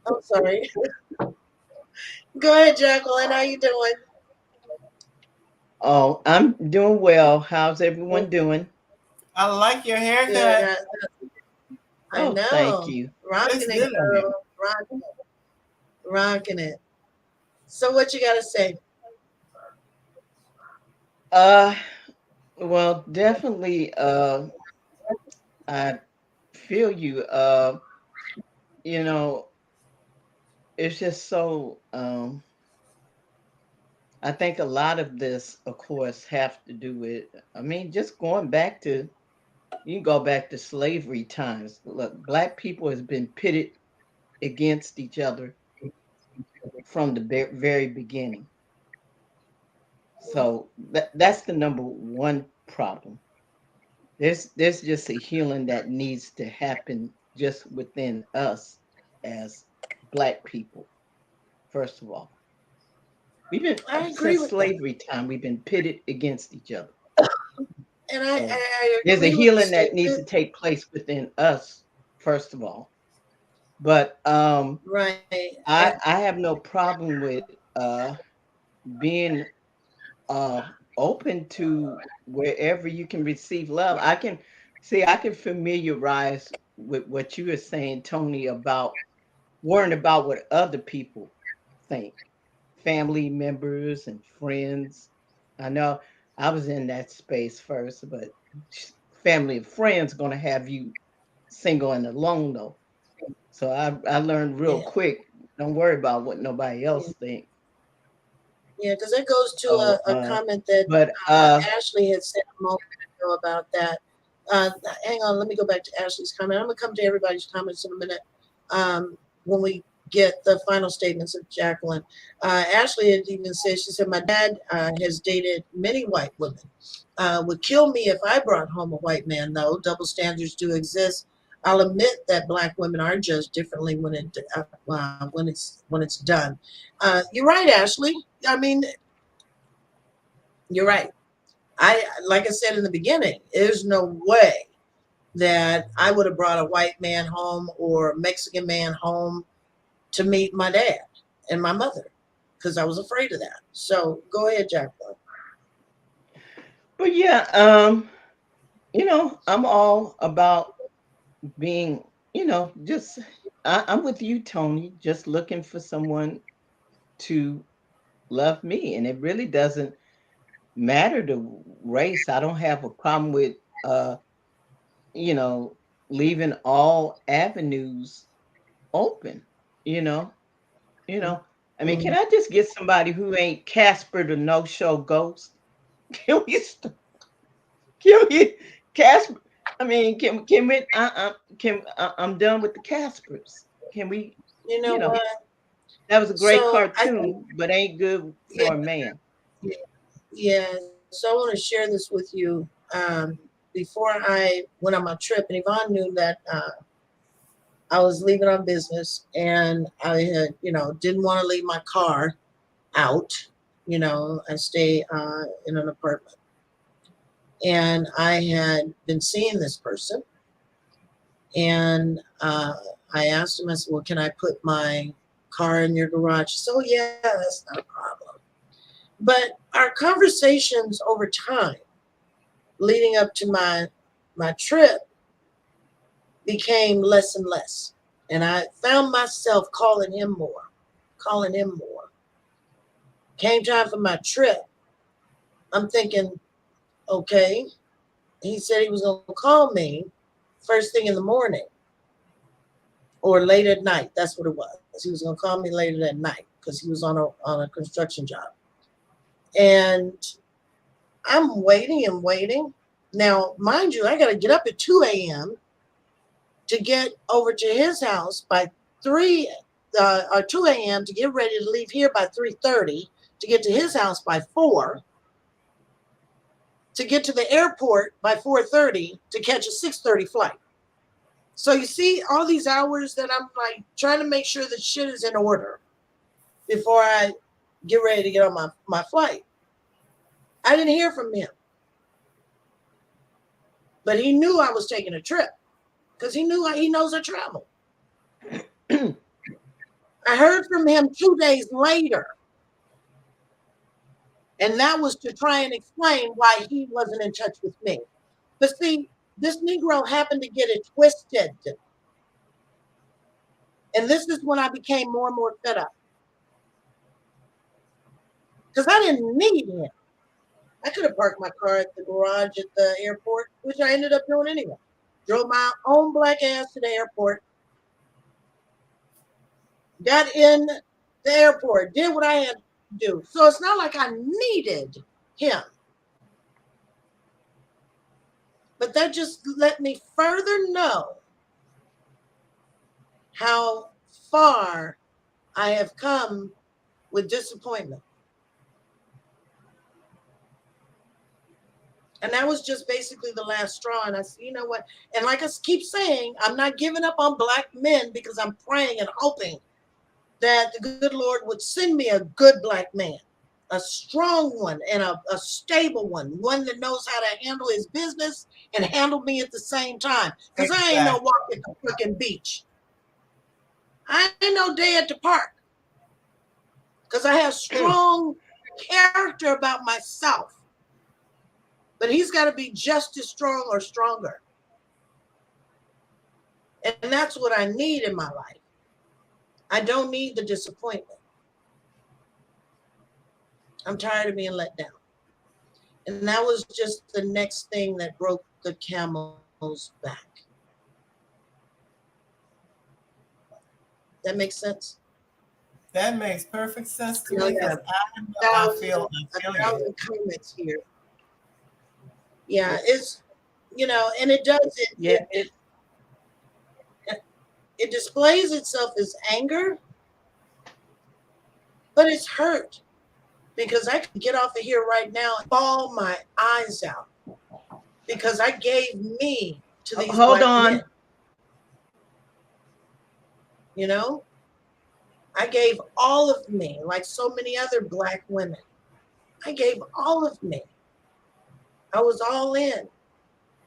I'm sorry. Go ahead, Jacqueline. How you doing? Oh, I'm doing well. How's everyone doing? I like your haircut. Yeah, I know. Thank you. Rocking it, girl. Rocking it. So what you got to say? Well, definitely, I feel you. You know, it's just so, I think a lot of this, of course, have to do with, I mean, just going back to, you can go back to slavery times. Look, Black people has been pitted against each other from the very beginning. So that's the number one problem. There's just a healing that needs to happen just within us as Black people. First of all, we've been since slavery time. We've been pitted against each other. And I there's a healing that needs to take place within us. First of all, but right, I have no problem with being open to wherever you can receive love. I can familiarize with what you were saying, Tony, about worrying about what other people think, family members and friends. I know I was in that space first, but family and friends going to have you single and alone though. So I learned real quick, don't worry about what nobody else thinks. Yeah, because it goes to a comment that Ashley had said a moment ago about that. Hang on, let me go back to Ashley's comment. I'm going to come to everybody's comments in a minute when we get the final statements of Jacqueline. Ashley had even said, she said, my dad has dated many white women. Would kill me if I brought home a white man, though. Double standards do exist. I'll admit that Black women are judged differently when it's done. You're right, Ashley. I mean, You're right. Like I said in the beginning, there's no way that I would have brought a white man home or a Mexican man home to meet my dad and my mother because I was afraid of that. So go ahead, Jacqueline. But yeah, I'm all about being, just I'm with you, Tony, just looking for someone to love me. And it really doesn't matter the race. I don't have a problem with you know, leaving all avenues open, you know, you know. I mean, can Mhm. I just get somebody who ain't Casper the no-show ghost? Can we can we Casper? I mean, can we I'm done with the Caspers. Can we, You know you know, what? that was a great So I think, cartoon, but ain't good yeah, for a man. yeah. So I want to share this with you. Before I went on my trip, and Yvonne knew that I was leaving on business, and I had, didn't want to leave my car out. I stay in an apartment, and I had been seeing this person, and I asked him. I said, "Well, can I put my car in your garage?" So yeah, that's not a problem. But our conversations over time, leading up to my trip, became less and less, and I found myself calling him more. Came time for my trip. I'm thinking, okay. He said he was going to call me first thing in the morning or late at night. That's what it was. He was going to call me later that night because he was on a construction job. And I'm waiting and waiting. Now, mind you, I got to get up at 2 a.m. to get over to his house by 3 or 2 a.m. to get ready to leave here by 3:30 to get to his house by 4 to get to the airport by 4:30 to catch a 6:30 flight. So you see all these hours that I'm like trying to make sure that shit is in order before I get ready to get on my flight. I didn't hear from him, but he knew I was taking a trip because he knows I travel. I heard from him 2 days later, and that was to try and explain why he wasn't in touch with me. But see, this Negro happened to get it twisted. And this is when I became more and more fed up because I didn't need him. I could have parked my car at the garage at the airport, which I ended up doing anyway. Drove my own black ass to the airport, got in the airport, did what I had to do. So it's not like I needed him. But that just let me further know how far I have come with disappointment. And that was just basically the last straw. And I said, you know what? And like I keep saying, I'm not giving up on black men because I'm praying and hoping that the good Lord would send me a good black man, a strong one and a stable one that knows how to handle his business and handle me at the same time. Because I ain't no Exactly. walk at the fucking beach. I ain't no day at the park. Because I have strong character about myself. But he's got to be just as strong or stronger. And that's what I need in my life. I don't need the disappointment. I'm tired of being let down. And that was just the next thing that broke the camel's back. That makes sense? That makes perfect sense to You know, I me got because a I thousand, feel you. comments here. Yeah, it's, and it does, Yeah, it it displays itself as anger, but it's hurt because I could get off of here right now and bawl my eyes out because I gave me to these hold black men. on. You know, I gave all of me, like so many other black women. I gave all of me. I was all in,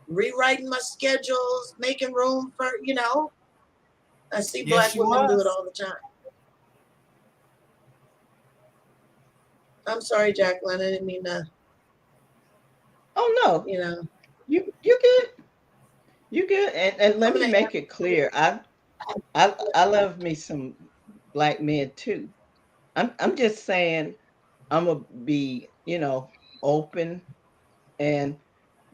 rewriting my schedules, making room for, I see Yes, Black you women do it was. all the time. I'm sorry, Jacqueline. I didn't mean to, Oh no, you know. you good. You good. And I'm let me gonna make it clear. I love me some black men too. I'm just saying I'm gonna be, open and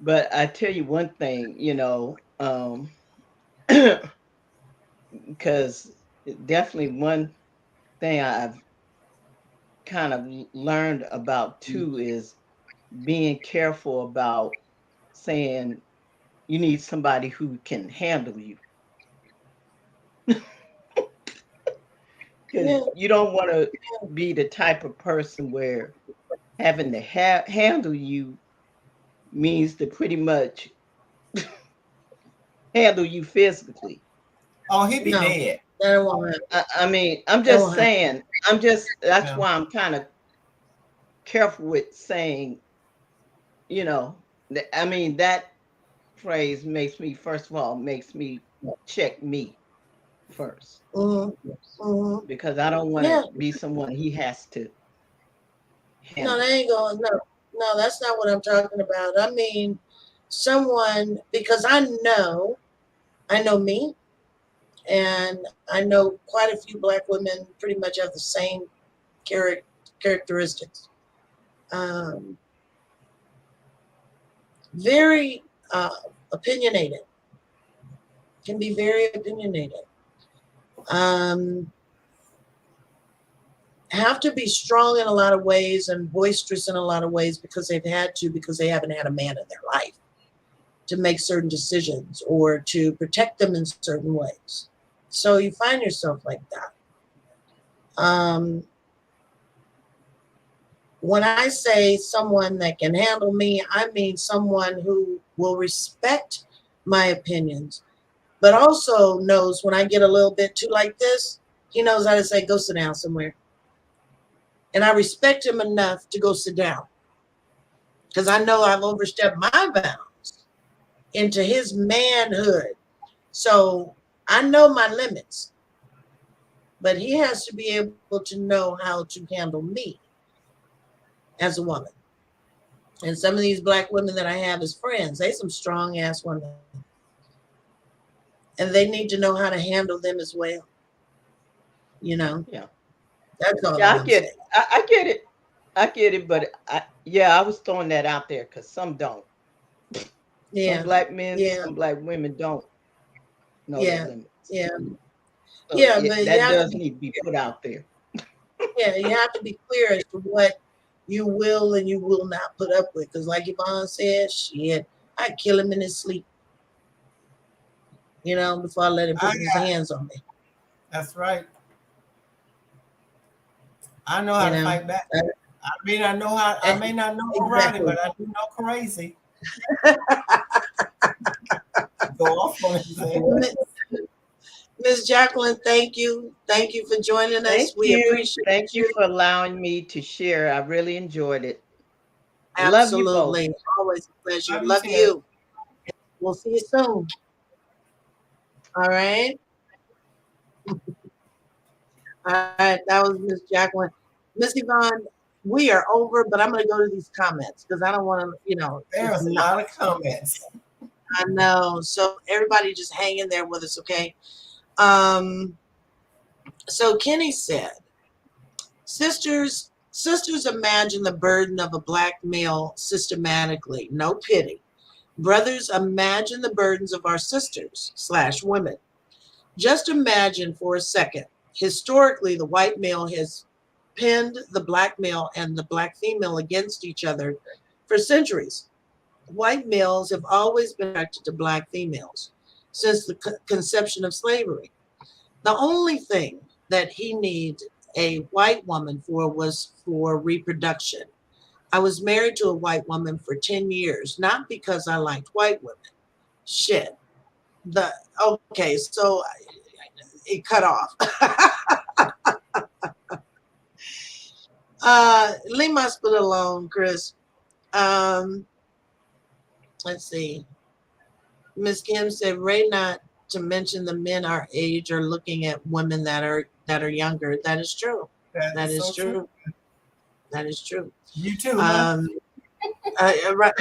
but I tell you one thing, because definitely one thing I've kind of learned about too is being careful about saying you need somebody who can handle you because yeah, you don't want to be the type of person where having to handle you means to pretty much handle you physically. Oh, he be no, dead. that won't happen. I mean, I'm That just won't happen. saying, that's Yeah. why I'm kind of careful with saying, I mean, that phrase makes me, first of all, makes me check me first Mm-hmm. Mm-hmm. because I don't want to Yeah, be someone he has to no, that handle. ain't going. No, no, that's not what I'm talking about. I mean, someone because I know me, and I know quite a few Black women pretty much have the same characteristics. Um, very opinionated, can be very opinionated. Um, have to be strong in a lot of ways and boisterous in a lot of ways because they've had to, because they haven't had a man in their life to make certain decisions or to protect them in certain ways. So you find yourself like that. Um, when I say someone that can handle me, I mean someone who will respect my opinions, but also knows when I get a little bit too like this, he knows how to say, go sit down somewhere. And I respect him enough to go sit down because I know I've overstepped my bounds into his manhood. So I know my limits, but he has to be able to know how to handle me as a woman. And some of these Black women that I have as friends, they some strong ass women. And they need to know how to handle them as well. You know, Yeah. that's all Yeah, that I I'm get saying. it. I get it. I get it, but yeah, I was throwing that out there because some don't. Some Yeah, black men, yeah, some black women don't know their yeah, limits. yeah, So yeah. But you that have to does be, need to be put out there. yeah, you have to be clear as to what you will and you will not put up with. Because, like Yvonne said, shit, I'd kill him in his sleep, before I let him I put his hands on me, That's right. I know how you to know. fight back. Uh, I may not know karate, exactly. but I do know crazy. Go off on his ass. Miss Jacqueline, thank you. Thank you for joining us. Thank We you. appreciate Thank you you. for allowing me to share. I really enjoyed it. Love you both. Absolutely. Always a pleasure. Love you Love too. you. We'll see you soon. All right. All right. That was Miss Jacqueline. Miss Yvonne, we are over, but I'm going to go to these comments because I don't want to, just There's a not. lot of comments. I know. So everybody just hang in there with us, okay? Um, so Kenny said, sisters imagine the burden of a Black male systematically. No pity. Brothers imagine the burdens of our sisters/women. Just imagine for a second. Historically, the white male has pinned the Black male and the Black female against each other for centuries. White males have always been attracted to Black females since the conception of slavery. The only thing that he needed a white woman for was for reproduction. I was married to a white woman for 10 years, not because I liked white women. Shit. The okay, so it cut off. Leave my split alone, Chris. Um, let's see. Miss Kim said, Ray, not to mention the men our age are looking at women that are younger. That is true. That is so true. That is true. You too, huh? Right.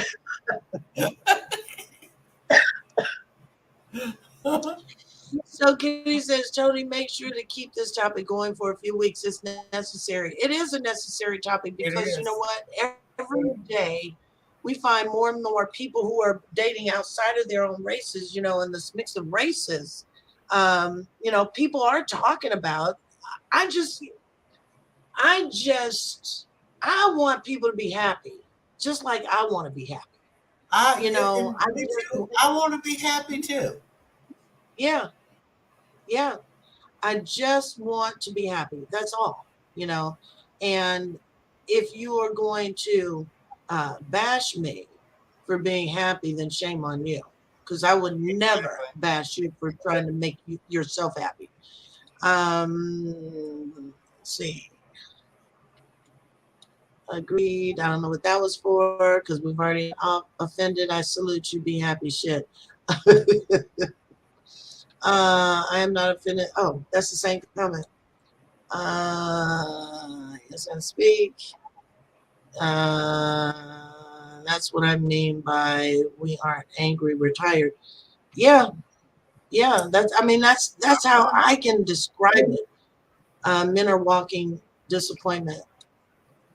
So Kitty says, Tony, make sure to keep this topic going for a few weeks. It's necessary. It is a necessary topic because you know what? Every day we find more and more people who are dating outside of their own races, you know, in this mix of races. You know, people are talking about. I just I want people to be happy, just like I want to be happy. You know, I want to be happy too. Yeah, yeah. I just want to be happy. That's all, you know. And if you are going to bash me for being happy, then shame on you. Because I would never bash you for trying to make yourself happy. Let's see. Agreed. I don't know what that was for because we've already offended. I salute you. Be happy. Shit. I am not offended. Oh, that's the same comment. Yes, I speak. That's what I mean by we aren't angry, we're tired. Yeah, yeah. That's how I can describe it. Men are walking disappointment.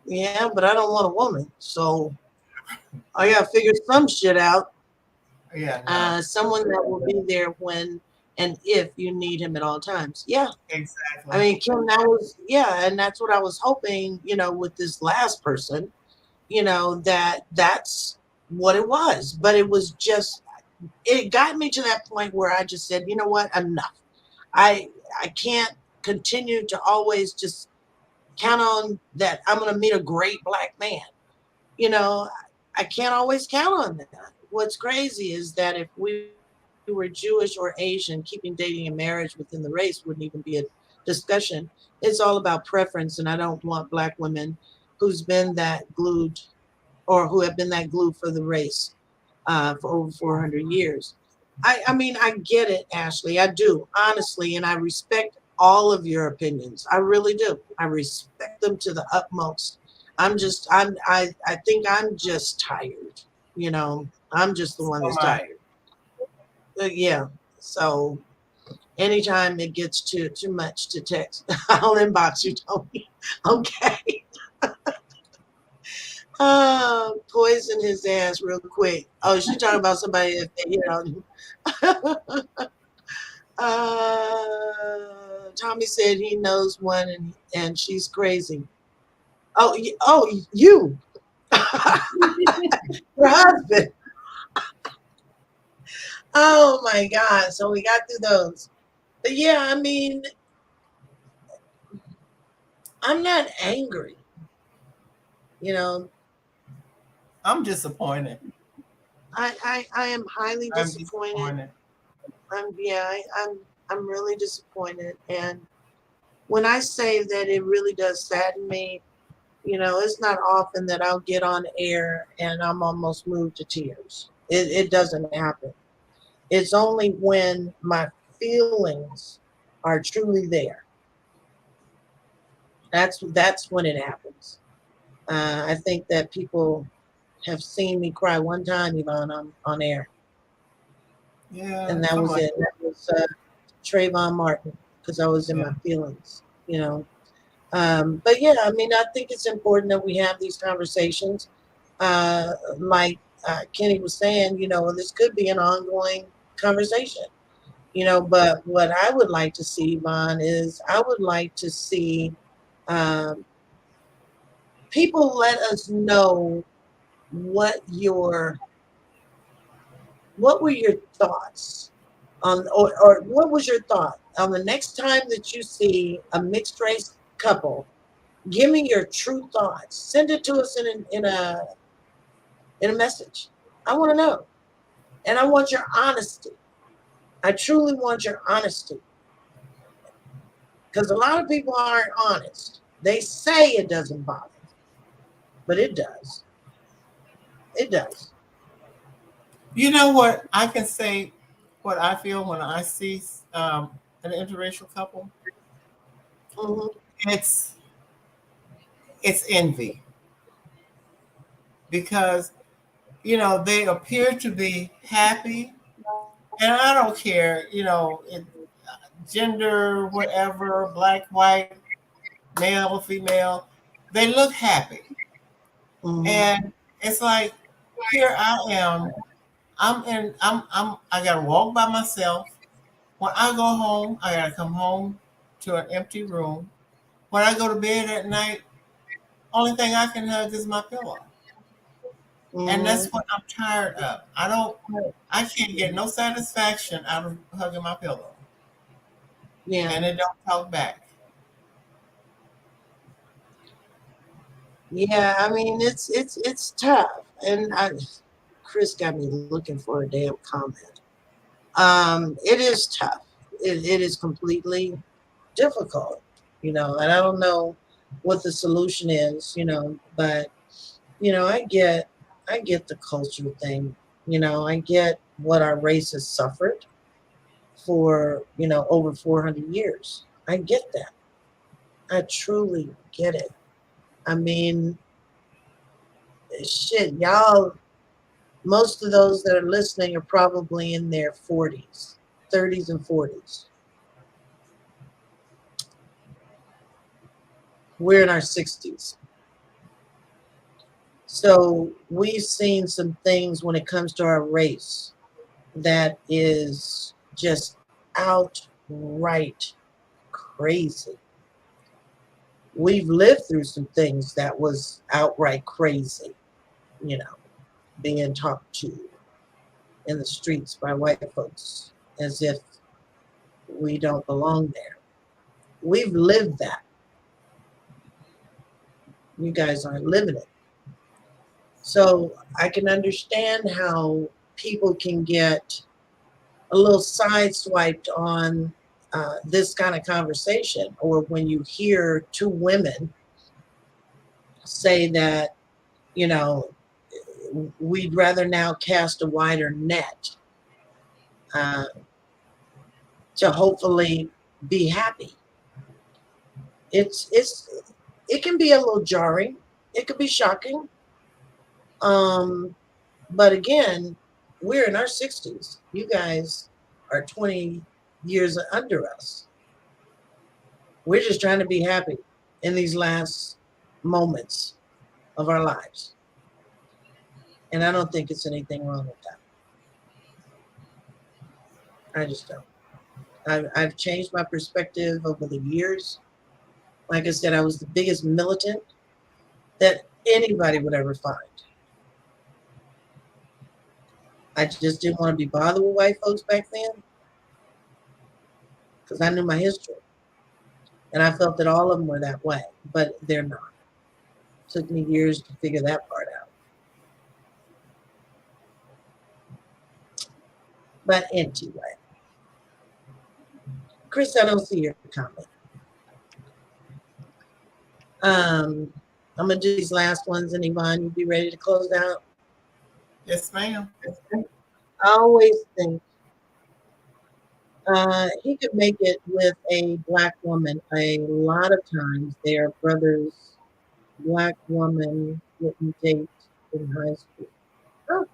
Yeah, but I don't want a woman, so I gotta figure some shit out. Yeah, no. Someone that will be there when and if you need him at all times. Yeah. Exactly. I mean, Kim, and that's what I was hoping, you know, with this last person, you know, that's what it was. But it was just, it got me to that point where I just said, you know what, enough. I I can't continue to always just count on that I'm going to meet a great black man. You know, I can't always count on that. What's crazy is that if we were Jewish or Asian, keeping dating and marriage within the race wouldn't even be a discussion. It's all about preference, and I don't want black women who's been that glued or who have been that glue for the race for over 400 years. I mean, I get it, Ashley. I do, honestly, and I respect all of your opinions. I really do. I respect them to the utmost. I think I'm just tired. You know, I'm just the one So that's my tired. But yeah. So anytime it gets too much to text, I'll inbox you, Tony. Okay. Poison his ass real quick. Oh, she talking about somebody that, you know. Tommy said he knows one and she's crazy. Oh, you, your husband. Oh my God. So we got through those. But yeah, I mean, I'm not angry. You know, I'm disappointed. I am highly I'm disappointed. disappointed. I'm really disappointed. And when I say that it really does sadden me, you know, it's not often that I'll get on air and I'm almost moved to tears. It doesn't happen. It's only when my feelings are truly there. That's when it happens. I think that people have seen me cry one time, Yvonne, on air, Yeah, and that was somebody. it. That was Trayvon Martin because I was in Yeah. my feelings, you know. But yeah, I mean, I think it's important that we have these conversations. Like Kenny was saying, you know, this could be an ongoing conversation, you know. But what I would like to see, Yvonne, is I would like to see um, people let us know what your what were your thoughts on, or what was your thought on the next time that you see a mixed race couple. Give me your true thoughts. Send it to us in a message. I want to know, and I want your honesty. I truly want your honesty because a lot of people aren't honest. They say it doesn't bother them. but it does. It does. You know what? I can say what I feel when I see an interracial couple. Hmm. It's it's envy because they appear to be happy, and I don't care. Gender, whatever, black, white, male, female, they look happy, Hmm. and it's like here I am. I gotta walk by myself. When I go home, I gotta come home to an empty room. When I go to bed at night, only thing I can hug is my pillow. And Hmm. that's what I'm tired of. I can't get no satisfaction out of hugging my pillow. Yeah. And it don't talk back. Yeah. I mean, it's tough, and Chris got me looking for a damn comment. It is tough. It is completely difficult, and I don't know what the solution is, but I get the culture thing. I get what our race has suffered for, over 400 years. I get that. I truly get it. I mean, shit, y'all, most of those that are listening are probably in their 40s, 30s, and 40s. We're in our 60s. So we've seen some things when it comes to our race that is just outright crazy. We've lived through some things that was outright crazy, you know, being talked to in the streets by white folks as if we don't belong there. We've lived that. You guys aren't living it. So I can understand how people can get a little sideswiped on this kind of conversation, or when you hear two women say that, you know, we'd rather now cast a wider net uh, to hopefully be happy. It can be a little jarring. It could be shocking. Um, but again, we're in our 60s. You guys are 20 years under us. We're just trying to be happy in these last moments of our lives. And I don't think it's anything wrong with that. I just don't. I've changed my perspective over the years. Like I said, I was the biggest militant that anybody would ever find. I just didn't want to be bothered with white folks back then because I knew my history. And I felt that all of them were that way, but they're not. It took me years to figure that part out. But anyway, Chris, I don't see your comment. I'm gonna do these last ones, and Yvonne, you be ready to close out. Yes, ma'am. I always think he could make it with a black woman. A lot of times, their brothers, black woman wouldn't date in high school. Oh,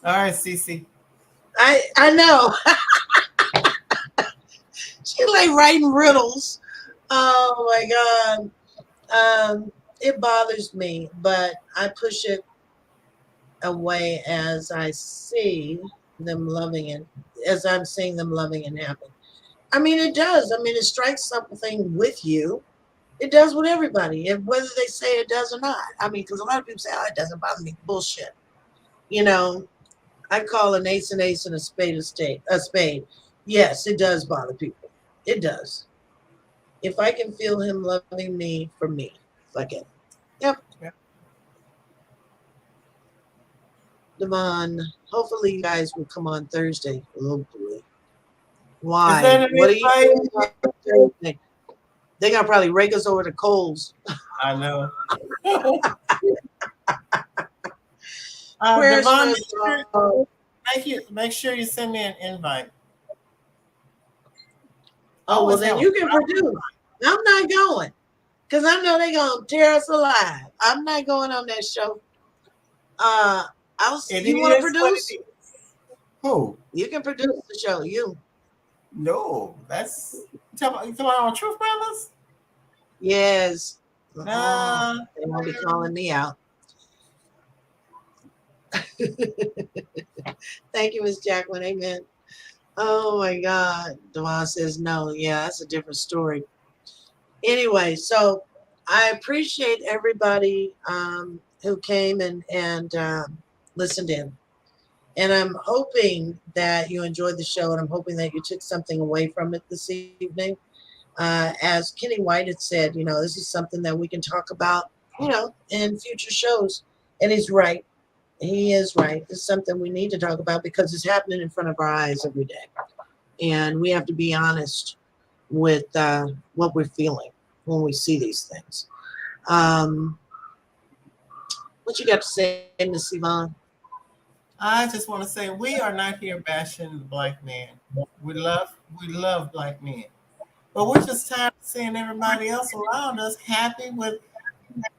All right, Cee Cee. I know. She like writing riddles. Oh my God. It bothers me, but I push it away as I see them loving it, as I'm seeing them loving and happy. I mean, it does. I mean, it strikes something with you. It does with everybody, and whether they say it does or not. I mean, because a lot of people say, "Oh, it doesn't bother me." Bullshit. You know, I call an ace and a spade a spade. Yes, it does bother people. It does. If I can feel him loving me for me, fuck it. Yep. Yep. Devon, hopefully you guys will come on Thursday. Oh boy. Is Why? that an What are you invite? doing on Thursday? They're gonna probably rake us over the coals. I know. Where's Devon, my make sure you send me an invite. Oh, well, then you can produce. I'm not going because I know they're going to tear us alive. I'm not going on that show. You want to produce? Who? You can produce the show. You. No, that's you talking about on Truth Brothers? Yes. Nah. They won't be calling me out. Thank you, Miss Jacqueline. Amen. Oh my God. Devon says no. Yeah, that's a different story. Anyway, so I appreciate everybody who came and listened in. And I'm hoping that you enjoyed the show, and I'm hoping that you took something away from it this evening. As Kenny White had said, this is something that we can talk about, in future shows. And he's right. He is right. It's something we need to talk about because it's happening in front of our eyes every day. And we have to be honest with what we're feeling when we see these things. What you got to say, Miss Yvonne? I just want to say we are not here bashing the black man. We love black men. But we're just tired of seeing everybody else around us happy with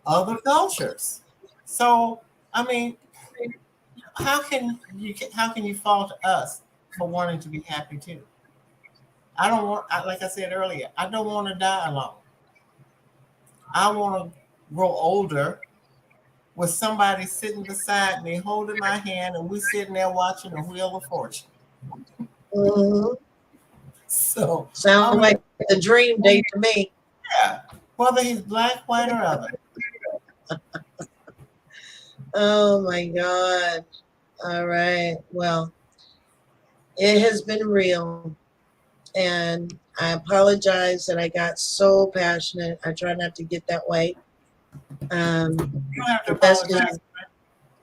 other cultures. So, I mean, how can you fault us for wanting to be happy too? Like I said earlier, I don't want to die alone. I want to grow older with somebody sitting beside me, holding my hand, and we sitting there watching the Wheel of Fortune. Mm-hmm. So sounds like the dream date to me. Yeah, whether he's black, white, or other. Oh my God. All right. Well, it has been real. And I apologize that I got so passionate. I try not to get that way. You don't have to That's apologize.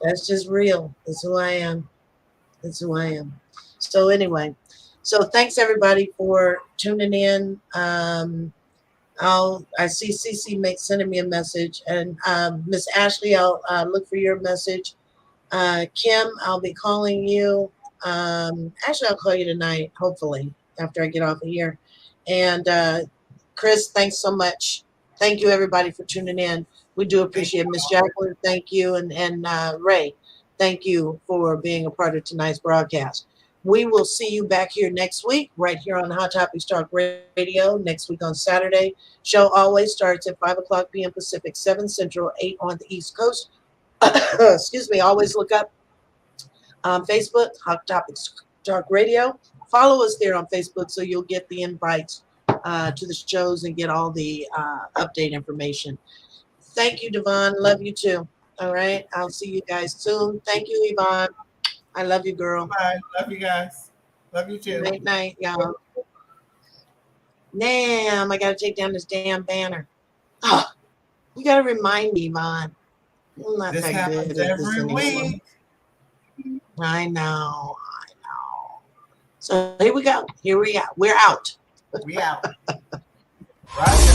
That's just real. That's who I am. That's who I am. So anyway, so thanks everybody for tuning in. I see Cee Cee sending me a message, and Miss Ashley, I'll look for your message. Kim, I'll be calling you. Actually, I'll call you tonight, hopefully, after I get off of here. And Chris, thanks so much. Thank you everybody for tuning in. We do appreciate it. Miss Jacqueline, thank you. And Ray, thank you for being a part of tonight's broadcast. We will see you back here next week, right here on Hot Topics Talk Radio, next week on Saturday. Show always starts at 5 o'clock p.m. Pacific, 7 Central, 8 on the East Coast. Excuse me. Always look up Facebook, Hot Topics Talk Radio. Follow us there on Facebook so you'll get the invites to the shows and get all the update information. Thank you, Devon. Love you too. All right. I'll see you guys soon. Thank you, Yvonne. I love you, girl. Bye. Love you guys. Love you too. Night, night, y'all. Damn, I got to take down this damn banner. Oh, you got to remind me, Yvonne. I'm not This that happens good at this every anymore. week. I know. So here we go. Here we are. We're out. We out. Right.